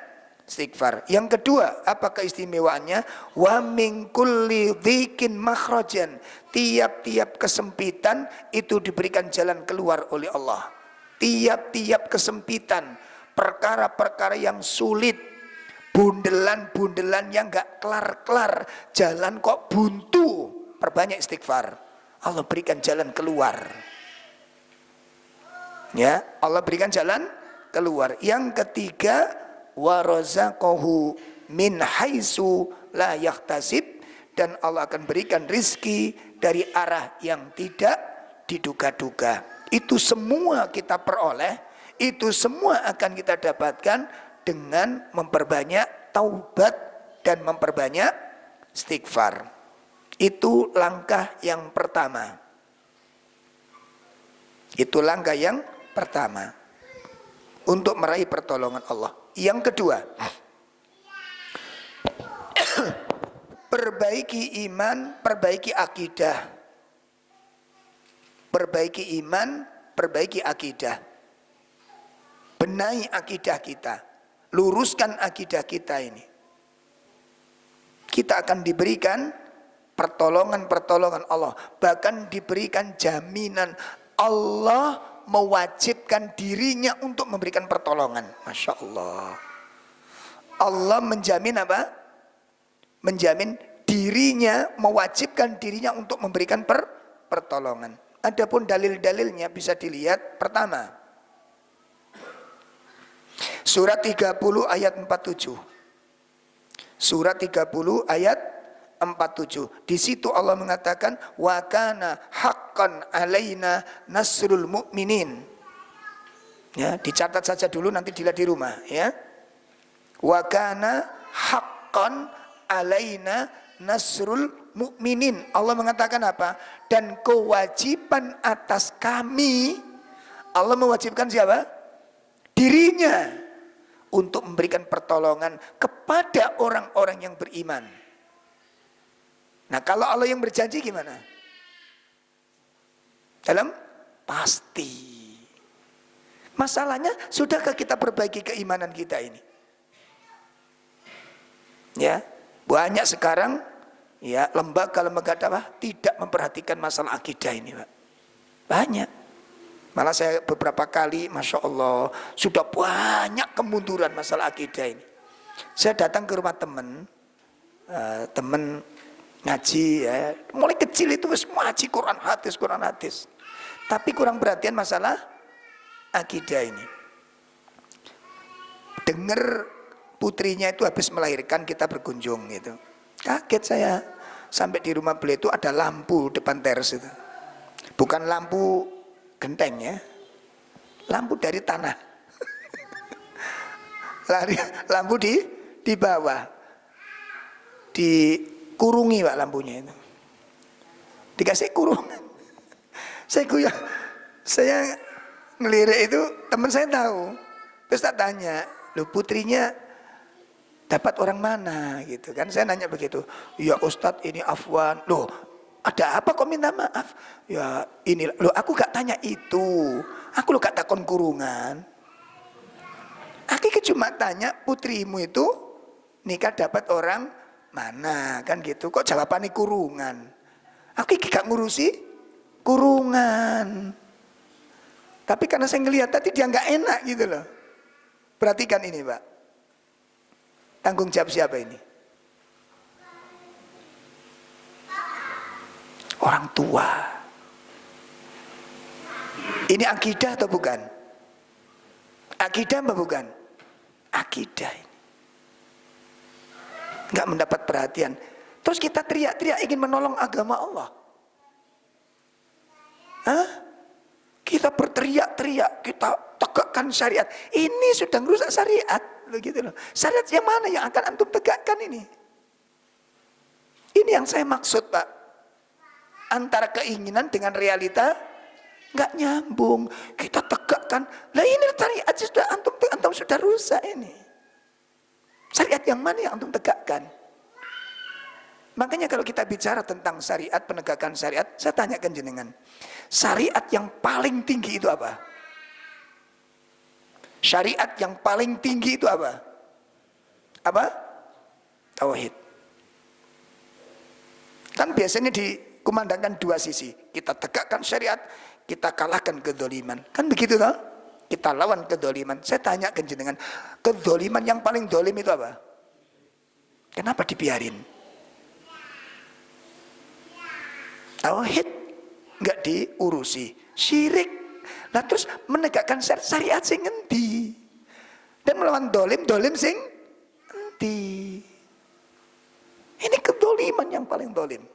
istighfar. Yang kedua, apa keistimewaannya? Wa min kulli dhikin makhrajan. Tiap-tiap kesempitan itu diberikan jalan keluar oleh Allah. Tiap-tiap kesempitan, perkara-perkara yang sulit, bundelan-bundelan yang gak kelar-kelar, jalan kok buntu, perbanyak istighfar, Allah berikan jalan keluar. Ya, Allah berikan jalan keluar. Yang ketiga, wa razaqahu min haitsu la yahtasib, dan Allah akan berikan rizki dari arah yang tidak diduga-duga. Itu semua kita peroleh, itu semua akan kita dapatkan dengan memperbanyak taubat dan memperbanyak istighfar. Itu langkah yang pertama. Itu langkah yang pertama untuk meraih pertolongan Allah. Yang kedua, perbaiki iman, perbaiki akidah. Perbaiki iman, perbaiki akidah. Benahi akidah kita, luruskan akidah kita ini. Kita akan diberikan pertolongan-pertolongan Allah, bahkan diberikan jaminan. Allah mewajibkan dirinya untuk memberikan pertolongan. Masya Allah. Allah menjamin apa? Menjamin dirinya, mewajibkan dirinya untuk memberikan pertolongan. Adapun dalil-dalilnya bisa dilihat. Pertama, surat 30 ayat 47. Surat 30 ayat 47. Di situ Allah mengatakan wa kana haqqan alaina nasrul mu'minin. Ya, dicatat saja dulu, nanti dilihat di rumah, ya. Wa kana haqqan alaina nasrul mu'minin. Allah mengatakan apa? Dan kewajiban atas kami, Allah mewajibkan siapa? Dirinya untuk memberikan pertolongan kepada orang-orang yang beriman. Nah, kalau Allah yang berjanji gimana? Dalam pasti. Masalahnya, sudahkah kita perbaiki keimanan kita ini? Ya, banyak sekarang ya lembaga-lembaga dakwah tidak memperhatikan masalah akidah ini, Pak. Banyak. Malah saya beberapa kali, Masya Allah, sudah banyak kemunduran masalah akidah ini. Saya datang ke rumah teman ngaji, ya, mulai kecil itu ngaji Quran hadis, tapi kurang perhatian masalah akidah ini. Dengar putrinya itu habis melahirkan, kita berkunjung gitu. Kaget saya, sampai di rumah beliau itu ada lampu depan teras itu. Bukan lampu genteng ya, lampu dari tanah. Lampu di bawah, dikurungi Pak lampunya itu, dikasih kurungan. Saya ngelirik itu, teman saya tahu, terus tak tanya, lu putrinya dapat orang mana gitu kan, saya nanya begitu. Ya Ustadz ini afwan. Loh, ada apa kok minta maaf? Ya ini loh, aku gak tanya itu, aku lo gak takon kurungan. Aku cuma tanya putrimu itu nikah dapat orang mana kan gitu, kok jawabannya kurungan. Aku gak ngurusi kurungan. Tapi karena saya ngelihat tadi dia nggak enak gitu loh. Perhatikan ini Pak, tanggung jawab siapa ini? Orang tua. Ini akidah atau bukan? Akidah apa bukan? Akidah ini. Nggak mendapat perhatian. Terus kita teriak-teriak ingin menolong agama Allah. Hah? Kita berteriak-teriak, kita tegakkan syariat. Ini sudah merusak syariat, begitu loh. Syariat yang mana yang akan antum tegakkan ini? Ini yang saya maksud Pak. Antara keinginan dengan realita nggak nyambung. Kita tegakkan. Lah ini syariat sudah antum sudah rusak ini. Syariat yang mana yang antum tegakkan? Makanya kalau kita bicara tentang syariat, penegakan syariat, saya tanyakan jenengan, syariat yang paling tinggi itu apa? Syariat yang paling tinggi itu apa? Apa? Tauhid. Kan biasanya dikumandangkan dua sisi. Kita tegakkan syariat, kita kalahkan kedzaliman. Kan begitu toh? Kita lawan kedzaliman. Saya tanyakan jenengan, kedzaliman yang paling zalim itu apa? Kenapa dibiarin? Tauhid nggak diurusi, syirik. Nah terus menegakkan syariat sing endi? Dan melawan dolim sing endi? Ini kedoliman yang paling dolim.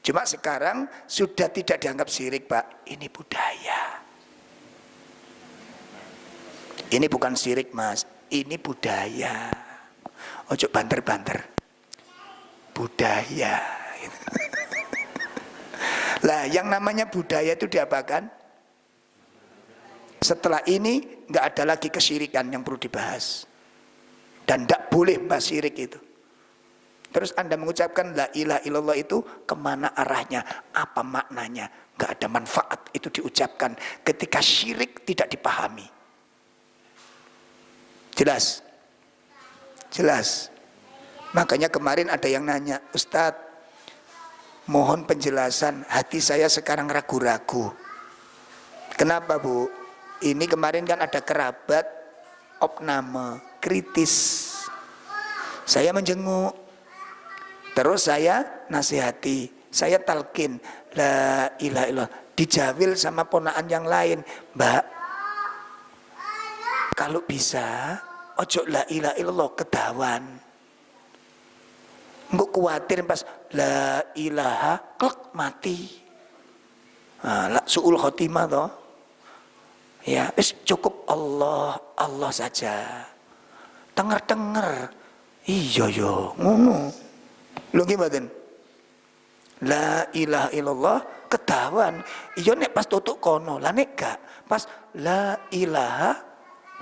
Cuma sekarang sudah tidak dianggap syirik Pak, ini budaya. Ini bukan syirik Mas, ini budaya. Ojo banter-banter, budaya. Lah yang namanya budaya itu diapakan? Setelah ini nggak ada lagi kesyirikan yang perlu dibahas. Dan tidak boleh bahas syirik itu. Terus Anda mengucapkan la ilaha illallah itu kemana arahnya? Apa maknanya? Nggak ada manfaat itu diucapkan ketika syirik tidak dipahami. Jelas? Jelas. Makanya kemarin ada yang nanya, Ustadz, mohon penjelasan, hati saya sekarang ragu-ragu. Kenapa Bu? Ini kemarin kan ada kerabat opname kritis. Saya menjenguk, terus saya nasihati, saya talkin la ilaha illallah. Dijawil sama ponaan yang lain, Mbak, kalau bisa ojo la ilaha illallah kedawan. Nggak khawatir pas la ilaha klek mati. Nah, suul khotimah toh. Ya, cukup Allah saja. Denger iya yo ngono. Lho gimana? La ilaha illallah kedawan. Iya nek pas tutuk kono, lah nek gak pas la ilaha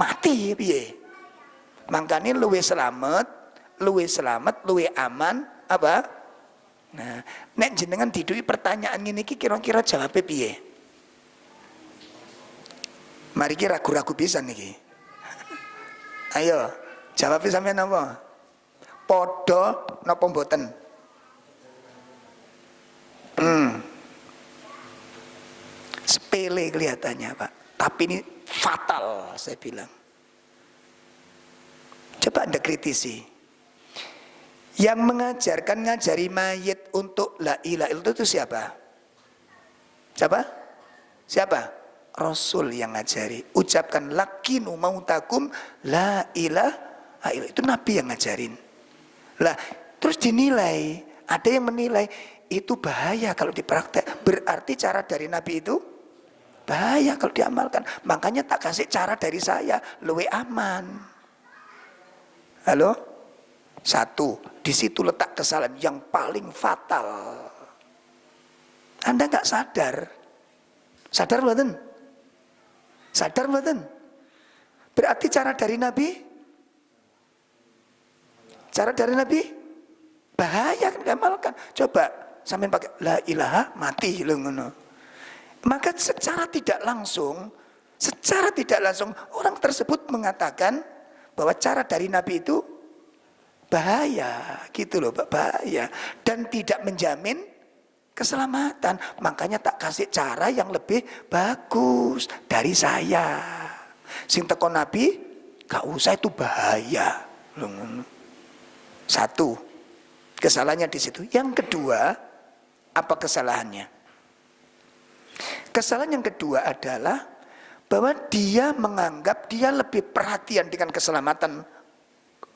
mati piye? Mangkane luwe selamat, luwe aman apa? Nah, nek jenengan diduwi pertanyaan ngene iki kira-kira jawabe piye? Mari ki ragu-ragu pisan niki. Ayo, jawabnya sampean apa? Padha napa mboten? Sepele kelihatannya Pak, tapi ini fatal saya bilang. Coba Anda kritisi. Yang mengajarkan ngajari mayit untuk la ilaha illallah itu siapa? Siapa? Rasul yang ngajari. Ucapkan lakinu mautakum la ilaha illallah. Itu Nabi yang ngajarin. Lah terus dinilai Ada yang menilai itu bahaya kalau dipraktek. Berarti cara dari Nabi itu bahaya kalau diamalkan. Makanya tak kasih cara dari saya, lebih aman. Halo? Satu, di situ letak kesalahan yang paling fatal. Anda nggak sadar. Sadar mboten? Sadar mboten? Berarti cara dari Nabi? Cara dari Nabi? Bahaya kan diamalkan. Coba sampean pakai la ilaha mati lho ngono. Maka secara tidak langsung orang tersebut mengatakan bahwa cara dari Nabi itu bahaya, gitu loh, bahaya dan tidak menjamin keselamatan. Makanya tak kasih cara yang lebih bagus dari saya. Sing teko Nabi gak usah, itu bahaya. Satu, kesalahannya di situ. Yang kedua, apa kesalahannya? Kesalahan yang kedua adalah bahwa dia menganggap dia lebih perhatian dengan keselamatan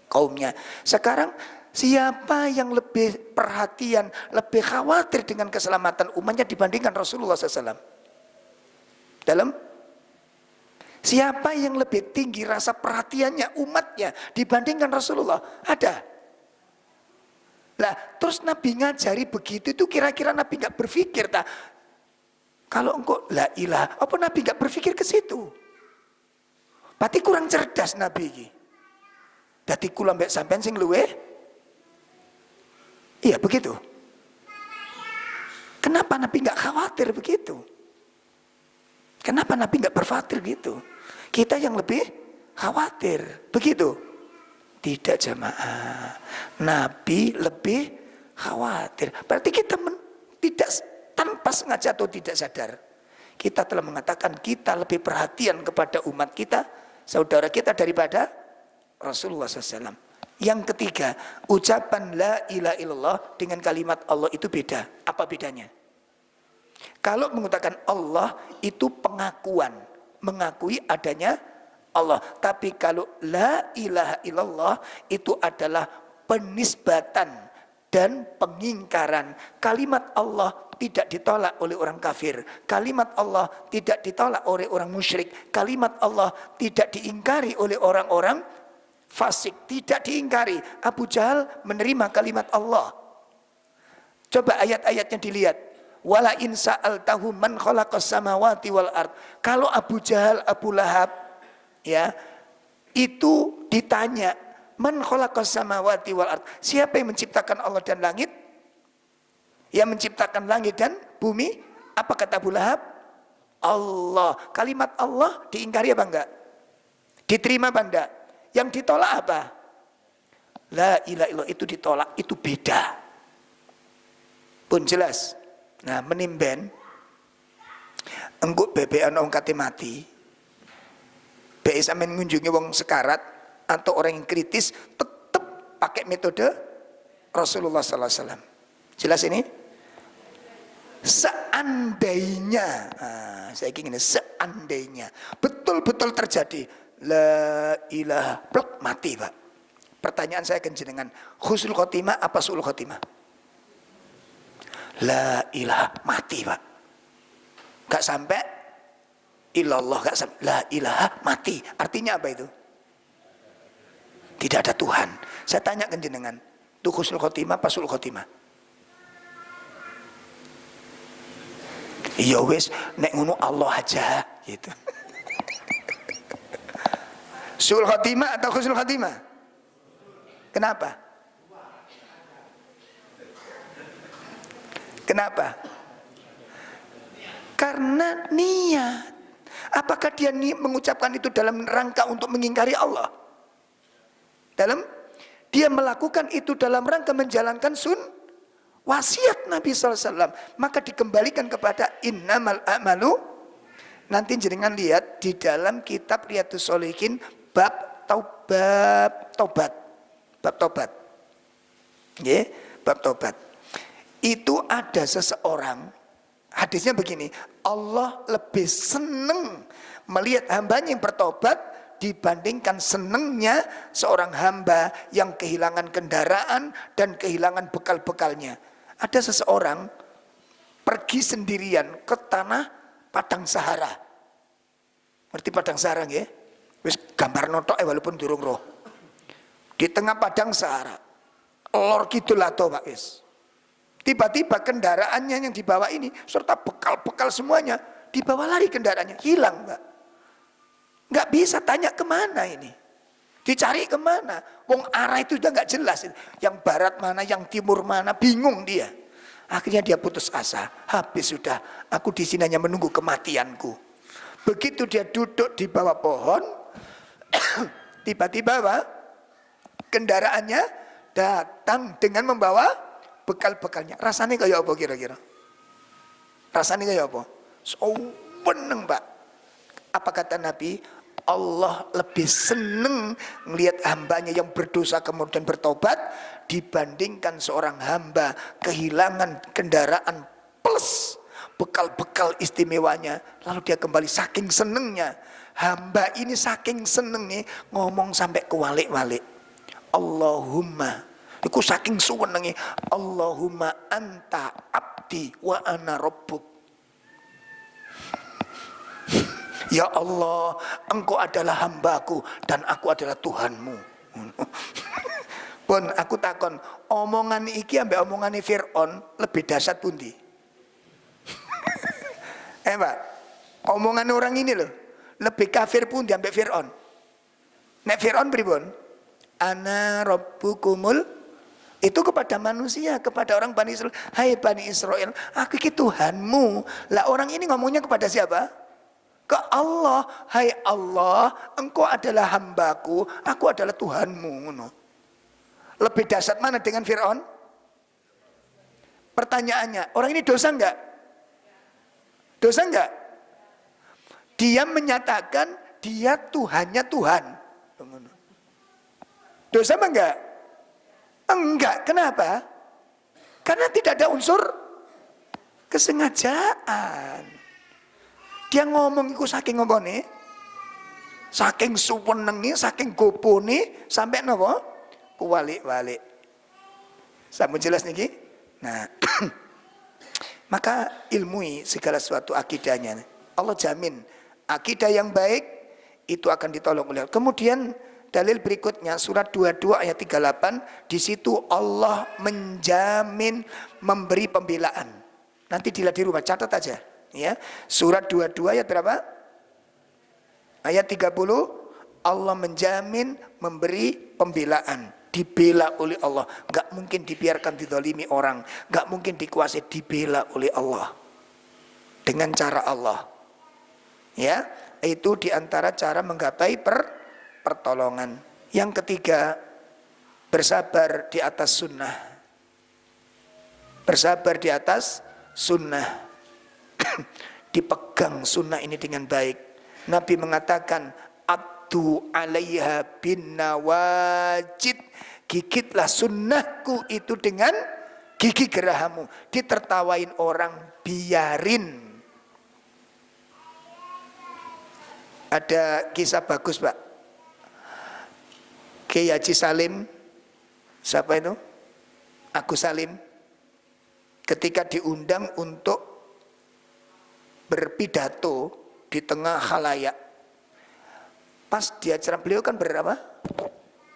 kaumnya. Sekarang siapa yang lebih perhatian, lebih khawatir dengan keselamatan umatnya dibandingkan Rasulullah SAW? Siapa yang lebih tinggi rasa perhatiannya umatnya dibandingkan Rasulullah? Ada. Lah, terus Nabi ngajari begitu itu kira-kira Nabi nggak berpikir tak? Kalau engkau la ilaha, apa Nabi nggak berpikir ke situ? Berarti kurang cerdas Nabi ini. Dadi kula mbek sampean sing luweh. Iya begitu. Kenapa Nabi nggak khawatir begitu? Kenapa Nabi nggak berkhawatir gitu? Kita yang lebih khawatir, begitu? Tidak jamaah. Nabi lebih khawatir. Berarti kita tidak tanpa sengaja atau tidak sadar, kita telah mengatakan kita lebih perhatian kepada umat kita, saudara kita daripada Rasulullah SAW. Yang ketiga, ucapan la ilaha illallah dengan kalimat Allah itu beda. Apa bedanya? Kalau mengatakan Allah itu pengakuan, mengakui adanya Allah. Tapi kalau la ilaha illallah itu adalah penisbatan dan pengingkaran. Kalimat Allah tidak ditolak oleh orang kafir. Kalimat Allah tidak ditolak oleh orang musyrik. Kalimat Allah tidak diingkari oleh orang-orang fasik. Tidak diingkari. Abu Jahal menerima kalimat Allah. Coba ayat-ayatnya dilihat. Wala in sa'altahu man khalaqas samawati wal ard. Kalau Abu Jahal, Abu Lahab, ya, itu ditanya, man khalaqas samawati wal ard. Siapa yang menciptakan Allah dan langit? Yang menciptakan langit dan bumi? Apa kata Abu Lahab? Allah. Kalimat Allah diingkari apa enggak? Diterima apa enggak? Yang ditolak apa? La ilaha illallah itu ditolak, itu beda. Pun jelas. Nah, menimben engko bebekan wong kate mati. Bek sampean ngunjungi wong sekarat atau orang yang kritis tetap pakai metode Rasulullah sallallahu alaihi wasallam. Jelas ini? Seandainya, saya ingin seandainya betul-betul terjadi la ilaha plek mati, Pak. Pertanyaan saya ke jenengan, husnul khotimah apa su'ul khotimah? La ilaha mati, Pak. Gak sampai illallah, gak sampai la ilaha mati. Artinya apa itu? Tidak ada Tuhan. Saya tanya ke jenengan, itu husnul khotimah apa su'ul khotimah? Iya wis, nek ngono Allah aja gitu. Su'ul khotimah atau husnul khotimah? Kenapa? Kenapa? Karena niat. Apakah dia mengucapkan itu dalam rangka untuk mengingkari Allah? Dia melakukan itu dalam rangka menjalankan wasiat Nabi SAW. Maka dikembalikan kepada innamal a'malu. Nanti jenengan lihat di dalam kitab Riyadhus Shalihin bab tobat. Bab tobat. Ya, bab tobat. Itu ada seseorang, hadisnya begini, Allah lebih senang melihat hambanya yang bertobat dibandingkan senengnya seorang hamba yang kehilangan kendaraan dan kehilangan bekal-bekalnya. Ada seseorang pergi sendirian ke tanah Padang Sahara. Ngerti Padang Sahara nggih? Wis gambar notok walaupun durung roh. Di tengah Padang Sahara. Lor kidul ato Pak wis. Tiba-tiba kendaraannya yang dibawa ini serta bekal-bekal semuanya dibawa lari kendaraannya, hilang Pak. Nggak bisa tanya kemana ini. Dicari kemana? Wong arah itu udah nggak jelas. Yang barat mana, yang timur mana, bingung dia. Akhirnya dia putus asa. Habis sudah, aku di sini hanya menunggu kematianku. Begitu dia duduk di bawah pohon, tiba-tiba Pak, kendaraannya datang dengan membawa bekal-bekalnya. Rasanya kayak apa kira-kira? Rasanya kayak apa? Seneng Pak. Apa kata Nabi? Allah lebih seneng melihat hambanya yang berdosa kemudian bertobat dibandingkan seorang hamba kehilangan kendaraan plus bekal-bekal istimewanya lalu dia kembali. Saking senengnya hamba ini, saking senengnya ngomong sampai kewalik-walik, Allahumma, itu saking suwenenge, Allahumma anta abdi wa ana rabbuk. Ya Allah, engkau adalah hambaku dan aku adalah Tuhanmu. Pun aku takon, omongan iki ambek omongan Fir'aun lebih dahsyat pundi? Pak, omongan orang ini loh, lebih kafir pundi ambek Fir'aun? Nek Fir'aun pripun? Ana rabbukumul, itu kepada manusia, kepada orang Bani Israel. Hai Bani Israel, aku iki Tuhanmu. Lah orang ini ngomongnya kepada siapa? Ke Allah. Hai Allah, engkau adalah hambaku, aku adalah Tuhanmu. Lebih dahsyat mana dengan Fir'aun? Pertanyaannya, orang ini dosa enggak? Dosa enggak? Dia menyatakan dia Tuhannya Tuhan. Dosa apa enggak? Enggak, kenapa? Karena tidak ada unsur kesengajaan. Dia ngomong itu saking ngomongnya, saking suwenenge, saking gopone, sampai nopo kuwalik-walik. Sampun jelas niki? Nah, maka ilmui segala sesuatu akidahnya. Allah jamin akidah yang baik itu akan ditolong oleh Allah. Kemudian dalil berikutnya surat 22 ayat 38, di situ Allah menjamin memberi pembelaan. Nanti dilihat di rumah, catat aja. Ya, surat 22 ayat berapa? Ayat 30, Allah menjamin memberi pembelaan, dibela oleh Allah. Gak mungkin dibiarkan dizalimi orang, gak mungkin dikuasai, dibela oleh Allah dengan cara Allah. Ya, itu diantara cara menggapai pertolongan. Yang ketiga, bersabar di atas sunnah. Bersabar di atas sunnah. Dipegang sunnah ini dengan baik. Nabi mengatakan, addu alaiha bin nawajid, gigitlah sunnahku itu dengan gigi gerahamu. Ditertawain orang, biarin. Ada kisah bagus Pak. Kiai Haji Salim, siapa itu? Agus Salim, ketika diundang untuk berpidato di tengah khalayak, pas di acara beliau kan berapa?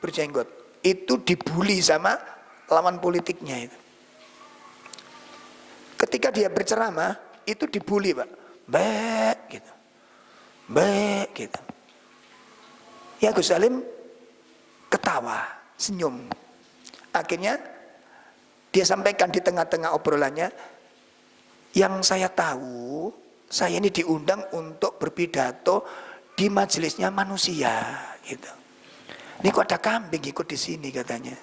Berjenggot. Itu dibully sama lawan politiknya itu. Ketika dia berceramah, itu dibully Pak. Bek gitu. Bek gitu. Ya Gus Salim ketawa, senyum. Akhirnya dia sampaikan di tengah-tengah obrolannya, yang saya tahu, saya ini diundang untuk berpidato di majelisnya manusia gitu. Ini kok ada kambing ikut di sini katanya.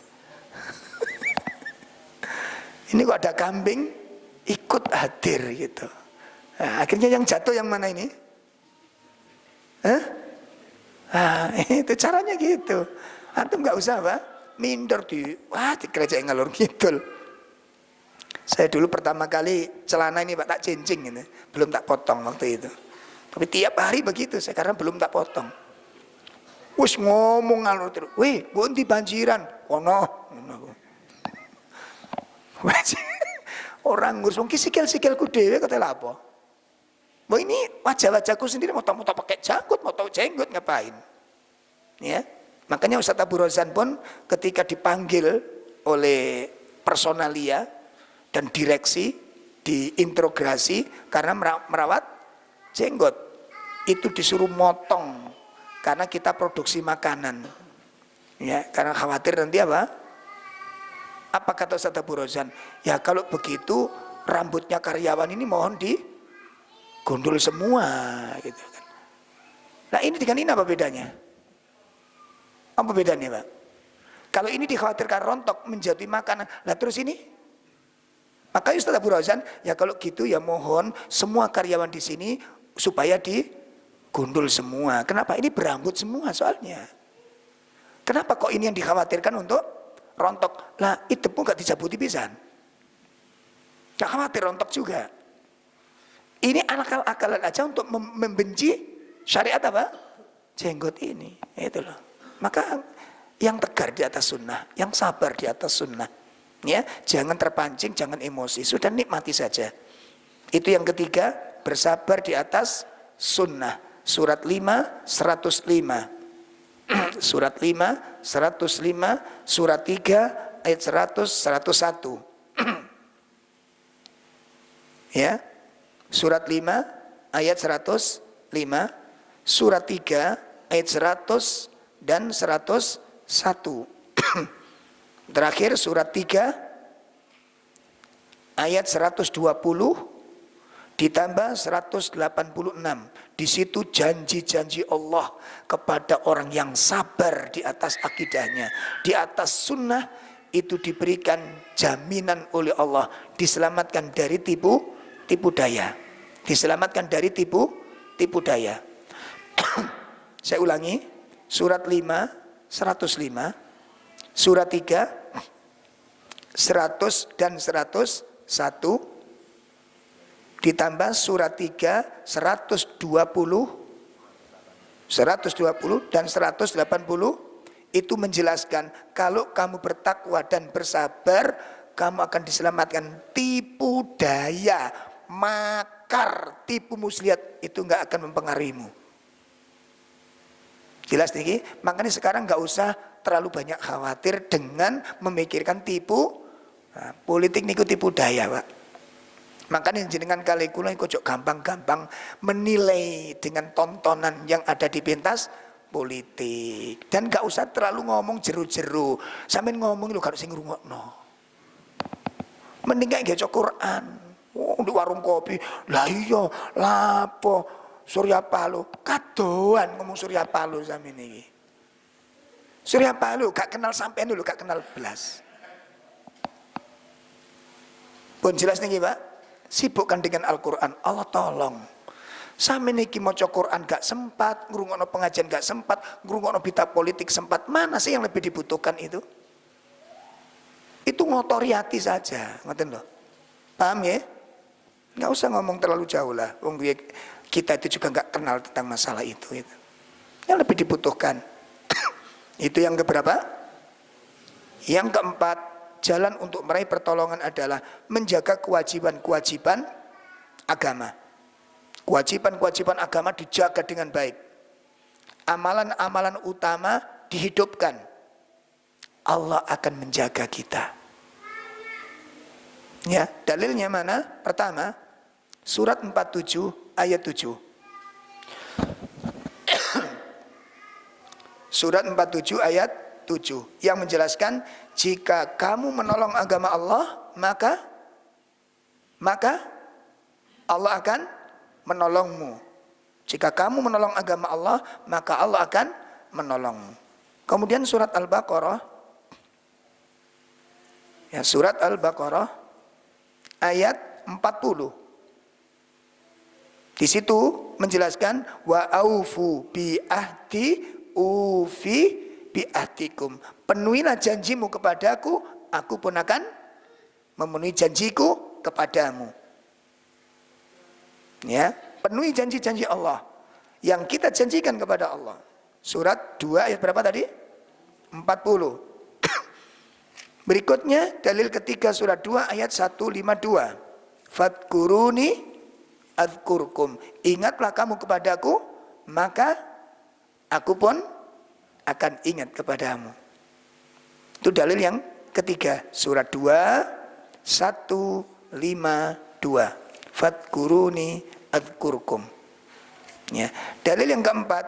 Ini kok ada kambing ikut hadir gitu. Nah, akhirnya yang jatuh yang mana ini? Hah? Nah, itu caranya gitu. Antum nggak usah Pak, minder di kerajaan ngalor ngidul. Saya dulu pertama kali celana ini Pak tak cincin gitu. Belum tak potong waktu itu. Tapi tiap hari begitu, saya karena belum tak potong. Wis ngomong ngalur terus. Weh, mbok endi banjiran? Ono. Orang ngurus wong sikil-sikilku dhewe kata lha apa? Wah ini wajah-wajahku sendiri mau pakai janggut, mau jenggot ngapain? Ya. Makanya Ustaz Abu Rozan pun ketika dipanggil oleh personalia dan direksi diintrogasi karena merawat jenggot, itu disuruh motong karena kita produksi makanan. Ya, karena khawatir nanti apa? Apa kata Ustaz Abu Rozan? Ya kalau begitu rambutnya karyawan ini mohon digundul semua gitu kan. Nah ini dengan ini apa bedanya? Apa bedanya Pak? Kalau ini dikhawatirkan rontok menjadi makanan, lah terus ini? Maka Ustaz Abu Rozan, ya kalau gitu ya mohon semua karyawan di sini supaya digundul semua. Kenapa? Ini berambut semua soalnya. Kenapa kok ini yang dikhawatirkan untuk rontok? Lah itu pun gak dicabuti pisan. Gak khawatir rontok juga. Ini akal-akalan aja untuk membenci syariat apa? Jenggot ini. Itu loh. Maka yang tegar di atas sunnah, yang sabar di atas sunnah, ya, jangan terpancing, jangan emosi, sudah nikmati saja. Itu yang ketiga, bersabar di atas sunnah. Surat 5, 105. Surat 5, 105, surat 3, ayat 100, 101. Ya, surat 5, ayat 105, surat 3, ayat 100, dan 101. Terakhir surat 3 ayat 120 ditambah 186. Di situ janji-janji Allah kepada orang yang sabar di atas akidahnya, di atas sunnah, itu diberikan jaminan oleh Allah, diselamatkan dari tipu daya. Diselamatkan dari tipu daya. Saya ulangi. Surat 5, 105, surat 3, 100 dan 101, ditambah surat 3, 120 dan 180, itu menjelaskan kalau kamu bertakwa dan bersabar, kamu akan diselamatkan tipu daya, makar, tipu muslihat itu enggak akan mempengaruhimu. Jelas nih, makanya sekarang nggak usah terlalu banyak khawatir dengan memikirkan politik niku tipu daya, Pak. Makanya jenengan kali kula iku cocok gampang-gampang menilai dengan tontonan yang ada di pentas politik, dan nggak usah terlalu ngomong jeru-jeru. Sampeyan ngomong lho gak sing ngrungokno. Mending gak cocok Quran. Oh, di warung kopi, lah iya, lapo Surya Paloh, kadoan ngomong Surya Paloh sampe niki. Surya Paloh gak kenal sampean dulu, gak kenal belas. Pun jelas niki Pak, sibukkan dengan Al-Quran. Allah tolong. Sampe niki maca Quran gak sempat, ngrungokno pengajian gak sempat, ngrungokno berita politik sempat. Mana sih yang lebih dibutuhkan itu? Itu ngotori hati saja, ngoten lho. Paham ya? Gak usah ngomong terlalu jauh lah. Kita itu juga nggak kenal tentang masalah itu. Yang lebih dibutuhkan. Itu yang keberapa? Yang keempat, jalan untuk meraih pertolongan adalah menjaga kewajiban-kewajiban agama. Kewajiban-kewajiban agama dijaga dengan baik. Amalan-amalan utama dihidupkan. Allah akan menjaga kita. Ya, dalilnya mana? Pertama, surat 47 ayat 7. Surat 47 ayat 7 yang menjelaskan jika kamu menolong agama Allah, maka Allah akan menolongmu. Jika kamu menolong agama Allah, maka Allah akan menolongmu. Kemudian surat Al-Baqarah, ya, surat Al-Baqarah ayat 40. Di situ menjelaskan wa aufu bi ahdi ufi bi ahdikum. Penuhilah janjimu kepadaku, aku pun akan memenuhi janjiku kepadamu. Ya, penuhi janji-janji Allah yang kita janjikan kepada Allah. Surat 2 ayat berapa tadi? 40. Berikutnya dalil ketiga surat 2 ayat 152. Fadkuruni adzkurkum. Ingatlah kamu kepadaku, maka aku pun akan ingat kepadamu. Itu dalil yang ketiga, surat 2 152. Fadkuruni adzkurkum. Ya, dalil yang keempat,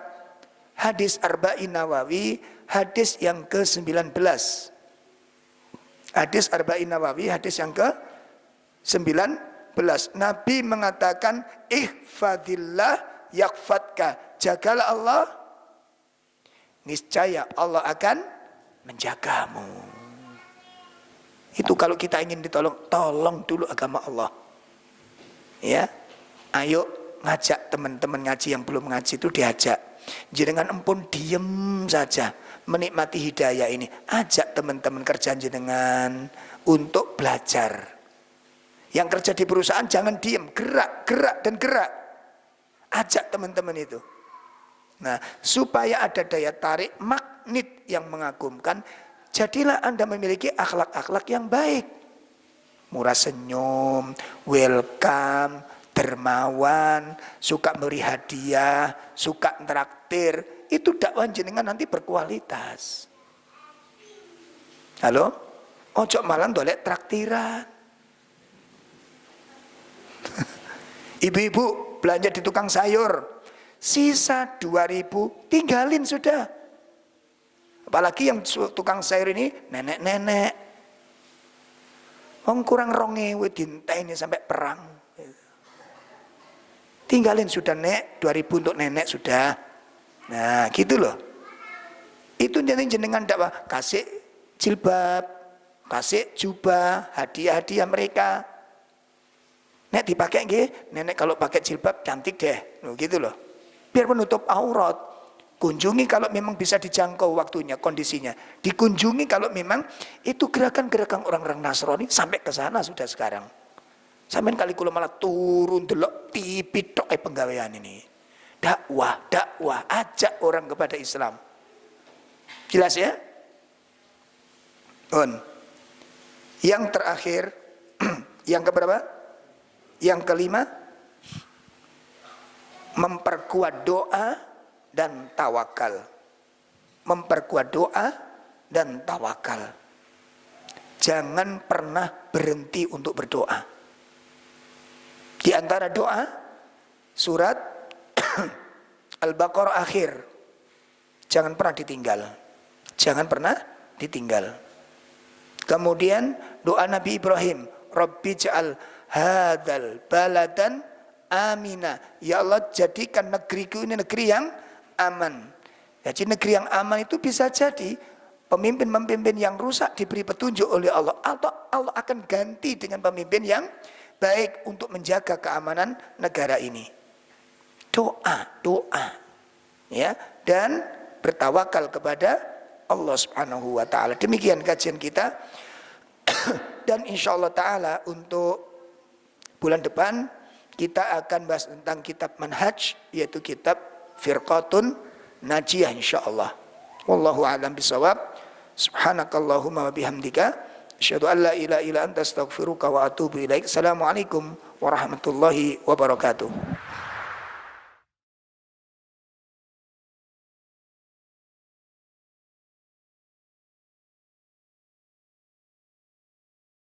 hadis Arba'in Nawawi, hadis yang ke-19. Hadis Arba'in Nawawi, hadis yang ke-19. Nabi mengatakan, ihfadillah yakfadka. Jagalah Allah, niscaya Allah akan menjagamu. Itu kalau kita ingin ditolong, tolong dulu agama Allah. Ya, ayo ngajak teman-teman ngaji yang belum ngaji itu diajak. Jenengan empun diem saja menikmati hidayah ini. Ajak teman-teman kerjaan jenengan untuk belajar. Yang kerja di perusahaan jangan diem, gerak, gerak dan gerak. Ajak teman-teman itu. Nah, supaya ada daya tarik magnet yang mengagumkan, jadilah Anda memiliki akhlak-akhlak yang baik. Murah senyum, welcome, dermawan, suka beri hadiah, suka traktir. Itu dakwah jenengan nanti berkualitas. Halo? Ojo malah dolek traktiran. Ibu-ibu belanja di tukang sayur, sisa 2.000 tinggalin sudah. Apalagi yang tukang sayur ini nenek-nenek. Kurang 2.000 dinteni sampai perang. Tinggalin sudah nek, 2.000 untuk nenek sudah. Nah gitu loh. Itu nanti jenengan dakwah, kasih jilbab, kasih jubah, hadiah-hadiah mereka. Nek dipakai nggih, nenek kalau pakai jilbab cantik deh. Loh, gitu loh. Biar menutup aurat. Kunjungi kalau memang bisa dijangkau waktunya, kondisinya. Dikunjungi kalau memang itu gerakan-gerakan orang-orang Nasrani sampai ke sana sudah sekarang. Sampai kali kula malah turun delok TV tok penggawean ini. Dakwah, dakwah, ajak orang kepada Islam. Jelas ya? Yang terakhir, yang keberapa? Yang kelima, memperkuat doa dan tawakal. Memperkuat doa dan tawakal. Jangan pernah berhenti untuk berdoa. Di antara doa, surat Al-Baqarah akhir. Jangan pernah ditinggal. Jangan pernah ditinggal. Kemudian doa Nabi Ibrahim, Rabbi ja'al hadzal baladan amina. Ya Allah, jadikan negeriku ini negeri yang aman. Jadi negeri yang aman itu bisa jadi pemimpin-pemimpin yang rusak diberi petunjuk oleh Allah, atau Allah akan ganti dengan pemimpin yang baik untuk menjaga keamanan negara ini. Doa, doa, ya, dan bertawakal kepada Allah Subhanahu wa taala. Demikian kajian kita. Dan insyaallah taala untuk bulan depan kita akan bahas tentang kitab manhaj, yaitu kitab Firqatun Najiyah insyaallah. Wallahu a'lam bishawab. Subhanakallahumma wa bihamdika asyhadu an la ilaha illa anta astaghfiruka wa atubu ilaik. Assalamualaikum warahmatullahi wabarakatuh.